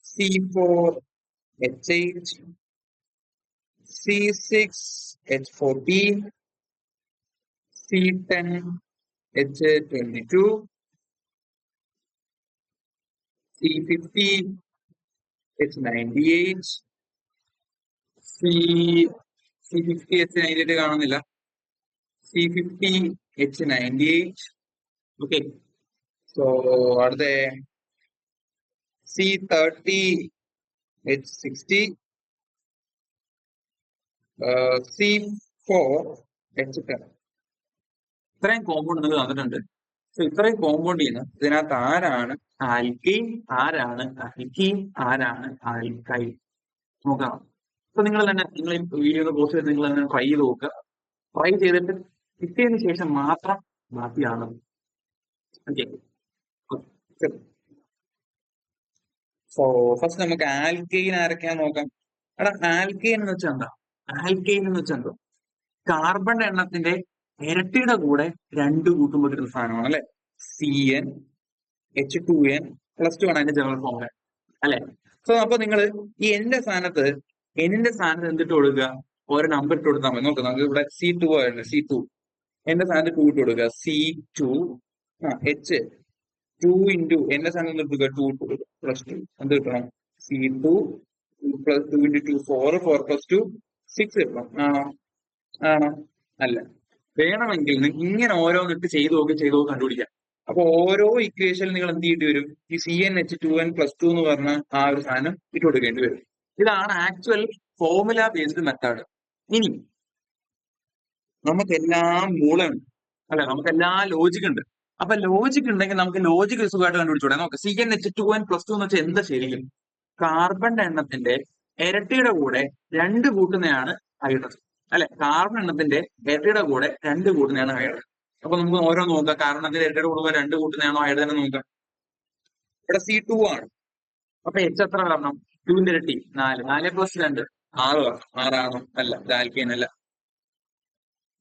S1: C4H8, C6H14, C10H22, C50H98, C50H98 കാണുന്നില്ല. C50H98. Okay, so are they C30H60, C4H10. ഇത്രയും കോമ്പൗണ്ട് നിങ്ങൾ തന്നിട്ടുണ്ട്. സോ ഇത്രയും കോമ്പൗണ്ട് ചെയ്യുന്ന ഇതിനകത്ത് ആരാണ് ആൽക്കീൻ, ആരാണ് ആൽക്കീൻ, ആരാണ് ആൽക്കൈൻ നോക്കാം. അപ്പൊ നിങ്ങൾ തന്നെ, നിങ്ങൾ ഈ വീഡിയോ പോസ്റ്റ് ചെയ്ത് നിങ്ങൾ തന്നെ ട്രൈ ചെയ്ത് നോക്കുക. ട്രൈ ചെയ്തിട്ട് കിട്ടിയതിന് ശേഷം മാത്രം ബാക്കിയാണ്. ഓക്കെ, സോ ഫസ്റ്റ് നമുക്ക് ആൽക്കൈൻ ആരൊക്കെയാന്ന് നോക്കാം. എടാ, ആൽക്കൈൻ എന്ന് വെച്ചാൽ എന്താ? ആൽക്കൈൻ എന്ന് വെച്ചാൽ എന്താ? കാർബൺ എണ്ണത്തിന്റെ ഇരട്ടിയുടെ കൂടെ 2 കൂട്ടുമ്പോൾ കിട്ടുന്ന സാധനമാണ് അല്ലെ? CnH2n + 2 ആണ് അതിന്റെ ജനറൽ ഫോർമുല അല്ലെ? സോ അപ്പൊ നിങ്ങൾ ഈ എന്നിന്റെ സ്ഥാനത്ത് എന്തിട്ട് കൊടുക്കുക? ഓരോ നമ്പർ ഇട്ട് കൊടുത്താൽ മതി. നോക്കുക, നമുക്ക് ഇവിടെ C2 ആയിരുന്നു. C2 എന്റെ സ്ഥാനത്ത് 2 ഇട്ട് കൊടുക്കുക. C2 H 2 × എന്റെ സ്ഥാനത്ത് എടുക്കുക 2 ഇട്ട് കൊടുക്കുക +2. എന്ത് കിട്ടണം? C2 + 2 × 2 4, 4 + 2 6 കിട്ടണം. ആണോ? അല്ല. വേണമെങ്കിൽ ഇങ്ങനെ ഓരോന്നിട്ട് ചെയ്തു നോക്കി കണ്ടുപിടിക്കാം. അപ്പൊ ഓരോ ഇക്വേഷനിൽ നിങ്ങൾ എന്ത് ചെയ്യേണ്ടി വരും? ഈ CnH2n + 2 എന്ന് പറഞ്ഞ ആ ഒരു സാധനം ഇട്ട് കൊടുക്കേണ്ടി വരും. ഇതാണ് ആക്ച്വൽ ഫോർമുല ബേസ്ഡ് മെത്തേഡ്. ഇനി നമുക്കെല്ലാം മൂലമുണ്ട് അല്ലെ, നമുക്കെല്ലാം ലോജിക് ഉണ്ട്. അപ്പൊ ലോജിക് ഉണ്ടെങ്കിൽ നമുക്ക് ലോജിക് സുഖമായിട്ട് കണ്ടുപിടിച്ചൂടെ? നോക്ക്, CnH2n+2 എന്ന് വെച്ചാൽ എന്താ ശരിക്കും? കാർബണിന്റെ എണ്ണത്തിന്റെ ഇരട്ടിയുടെ കൂടെ 2 കൂട്ടുന്നതാണ് ഹൈഡ്രജൻ അല്ലെ. കാർബൺ എണ്ണത്തിന്റെ ഇരട്ടിയുടെ കൂടെ 2 കൂട്ടുന്നതാണ് ഹൈഡ്രജൻ. അപ്പൊ നമുക്ക് ഓരോ നോക്കാം. കാർബണത്തിന്റെ ഇരട്ടിയുടെ കൂടെ 2 കൂട്ടുന്നതാണോ ഹൈഡ്രജൻ നോക്കാം. ഇവിടെ C2 ആണ്. അപ്പൊ H എത്ര വരണം? 2ന്റെ ഇരട്ടി 4, 4 + 2 6 വരണം. 6 ആണോ? അല്ല, ഇത് ആൽക്കൈൻ അല്ല.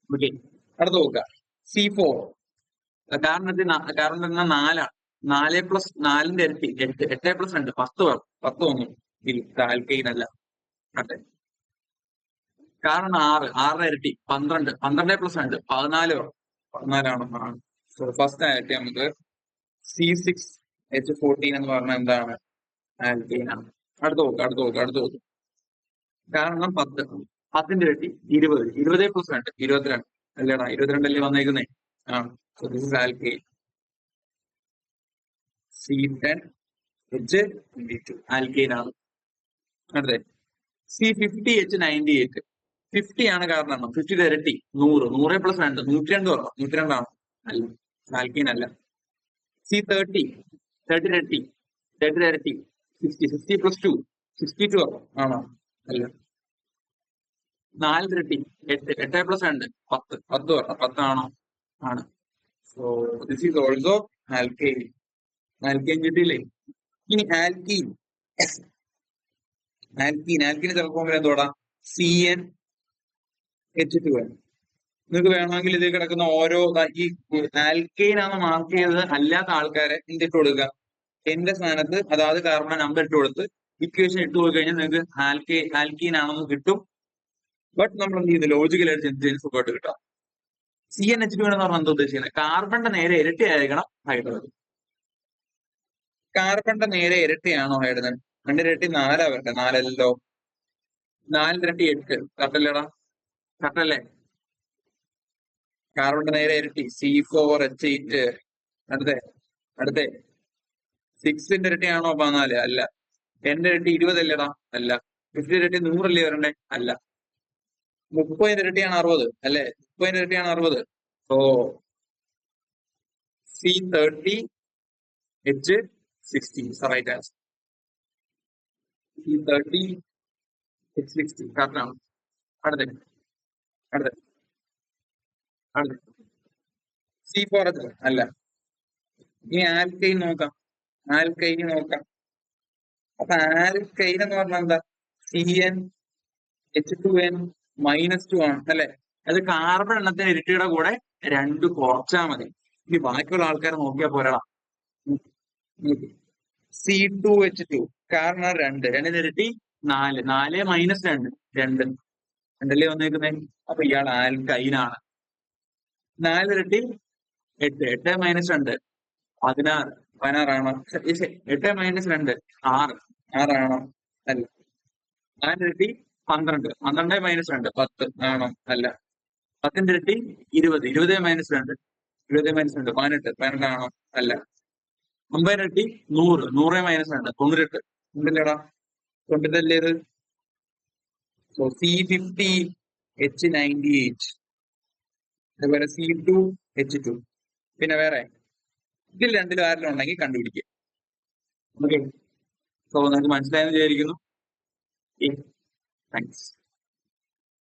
S1: ഓക്കെ, അടുത്ത് നോക്കുക. C4 കാർബണിന്റെ 4ആണ്. 4 + 4ന്റെ ഇരട്ടി 8, 8 + 2 10 വരണം. 10 വന്നു. ഇത് ആൽക്കൈൻ അല്ല. അതെ, കാരണം 6, 6ന്റെ ഇരട്ടി 12, 12 + 2 14 വരണം. 14 ആണോ? ആണ്. സോ ഫസ്റ്റ് ആയിട്ട് നമുക്ക് C6H14 എന്ന് പറഞ്ഞാൽ എന്താണ്? ആൽക്കൈൻ ആണ്. അടുത്ത് നോക്ക്. കാരണം 10, 10ന്റെ ഇരട്ടി 20, 20 + 2 22 അല്ലേടാ? 22 അല്ലേ വന്നേക്കുന്നേ? ആ, so this is alkyne. C10H22 alkyne ആണ്. അടുത്തേ C50H98, 50 ആണ് കാരണം 50യുടെ ഇരട്ടി 100, 100 + 2 102 വരണം. 102 ആണോ? അല്ല, ആൽക്കൈൻ അല്ല. C30, 30യുടെ ഇരട്ടി 60, 60 + 2 62 വരണം. ആണോ? അല്ല. 4ന്റെ ഇരട്ടി 8, 8 + 2 10, 10 വരണം. 10 ആണോ? ആണ്. So this is also alkyne. Alkyne കിട്ടിയില്ലേ? ഇനി ആൽക്കീന് ചിലപ്പോൾ എന്തോടാ? CnH2n. നിങ്ങൾക്ക് വേണമെങ്കിൽ ഇതിൽ കിടക്കുന്ന ഓരോ ഈ ആൽക്കൈൻ ആണ് മാർക്ക് ചെയ്തത് അല്ലാത്ത ആൾക്കാരെ എന്തിട്ട് കൊടുക്കുക? എന്റെ സ്ഥാനത്ത് അതായത് കാർബൺ നമ്പർ ഇട്ട് കൊടുത്ത് ഇക്വേഷൻ ഇട്ട് പോയി കഴിഞ്ഞാൽ നിങ്ങൾക്ക് ആൽക്കീൻ ആണെന്ന് കിട്ടും. ബട്ട് നമ്മൾ എന്ത് ചെയ്യുന്നത്? ലോജിക്കലായിട്ട് ചിന്തിച്ച് സുഖമായിട്ട് കിട്ടാം. CnH2n എന്ന് പറഞ്ഞാൽ എന്താ ഉദ്ദേശിക്കുന്നത്? കാർബണിന്റെ നേരെ ഇരട്ടി ആയിരിക്കണം ഹൈഡ്രജൻ. കാർബണിന്റെ നേരെ ഇരട്ടിയാണോ ഹൈഡ്രജൻ? 2 ഇരട്ടി 4 വരട്ടെ. 4 അല്ലല്ലോ. 4ന്റെ ഇരട്ടി 8 കറക്റ്റല്ലേടാ? കറക്റ്റല്ലേ? കാർബണിന്റെ നേരെ ഇരട്ടി C4H8. അടുത്തേ 6ന്റെ ഇരട്ടിയാണോ 14? അല്ല. 10ന്റെ ഇരട്ടി 20 അല്ലേടാ? അല്ല. 50ന്റെ ഇരട്ടി 100 അല്ലേ വരണ്ടേ? അല്ല. 30ന്റെ ഇരട്ടിയാണ് 60 അല്ലേ? 30ന്റെ ഇരട്ടിയാണ് 60. So C30H60 right answer. C30H60 correct ആണ്. അടുത്ത C4H അല്ല. ഇനി ആൽക്കൈൻ നോക്കാം. അപ്പൊ ആൽക്കൈൻ എന്ന് പറഞ്ഞാൽ എന്താ? CnH2n-2 ആണ് അല്ലെ? അത് കാർബൺ എണ്ണത്തിന് ഇരട്ടിയുടെ കൂടെ 2 കുറച്ചാൽ മതി. ഇനി ബാക്കിയുള്ള ആൾക്കാരെ നോക്കിയാൽ പോരാടാ. C2H2 കാരണം 2, 2ന്റെ ഇരട്ടി 4, 4 - 2 2 2അല്ലേ വന്നേക്കുന്നേ? അപ്പൊ ഇയാൾ ആൽക്കൈനാണ്. 4 ഇരട്ടി 8, 8 - 2 16, 16 ആണോ? 8 - 2 6, 6 ആണോ? അല്ല. 4 ഇരട്ടി 12, 12 - 2 10 ആണോ? അല്ല. 10ന്റെ ഇരട്ടി 20, 20 - 2 20 - 2 18, 18 ആണോ? അല്ല. 9 ഇരട്ടി 100, 100 - 2 98 ഉണ്ടല്ലേടാ? 98 അല്ലേ ഇത്? സോ C50H98, അതുപോലെ C2H2. പിന്നെ വേറെ ഇതിൽ രണ്ടിലും ആരെങ്കിലും ഉണ്ടെങ്കിൽ കണ്ടുപിടിക്കുക. ഓക്കെ, സോ നിങ്ങൾക്ക് മനസ്സിലായെന്ന് വിചാരിക്കുന്നു. താങ്ക്സ്.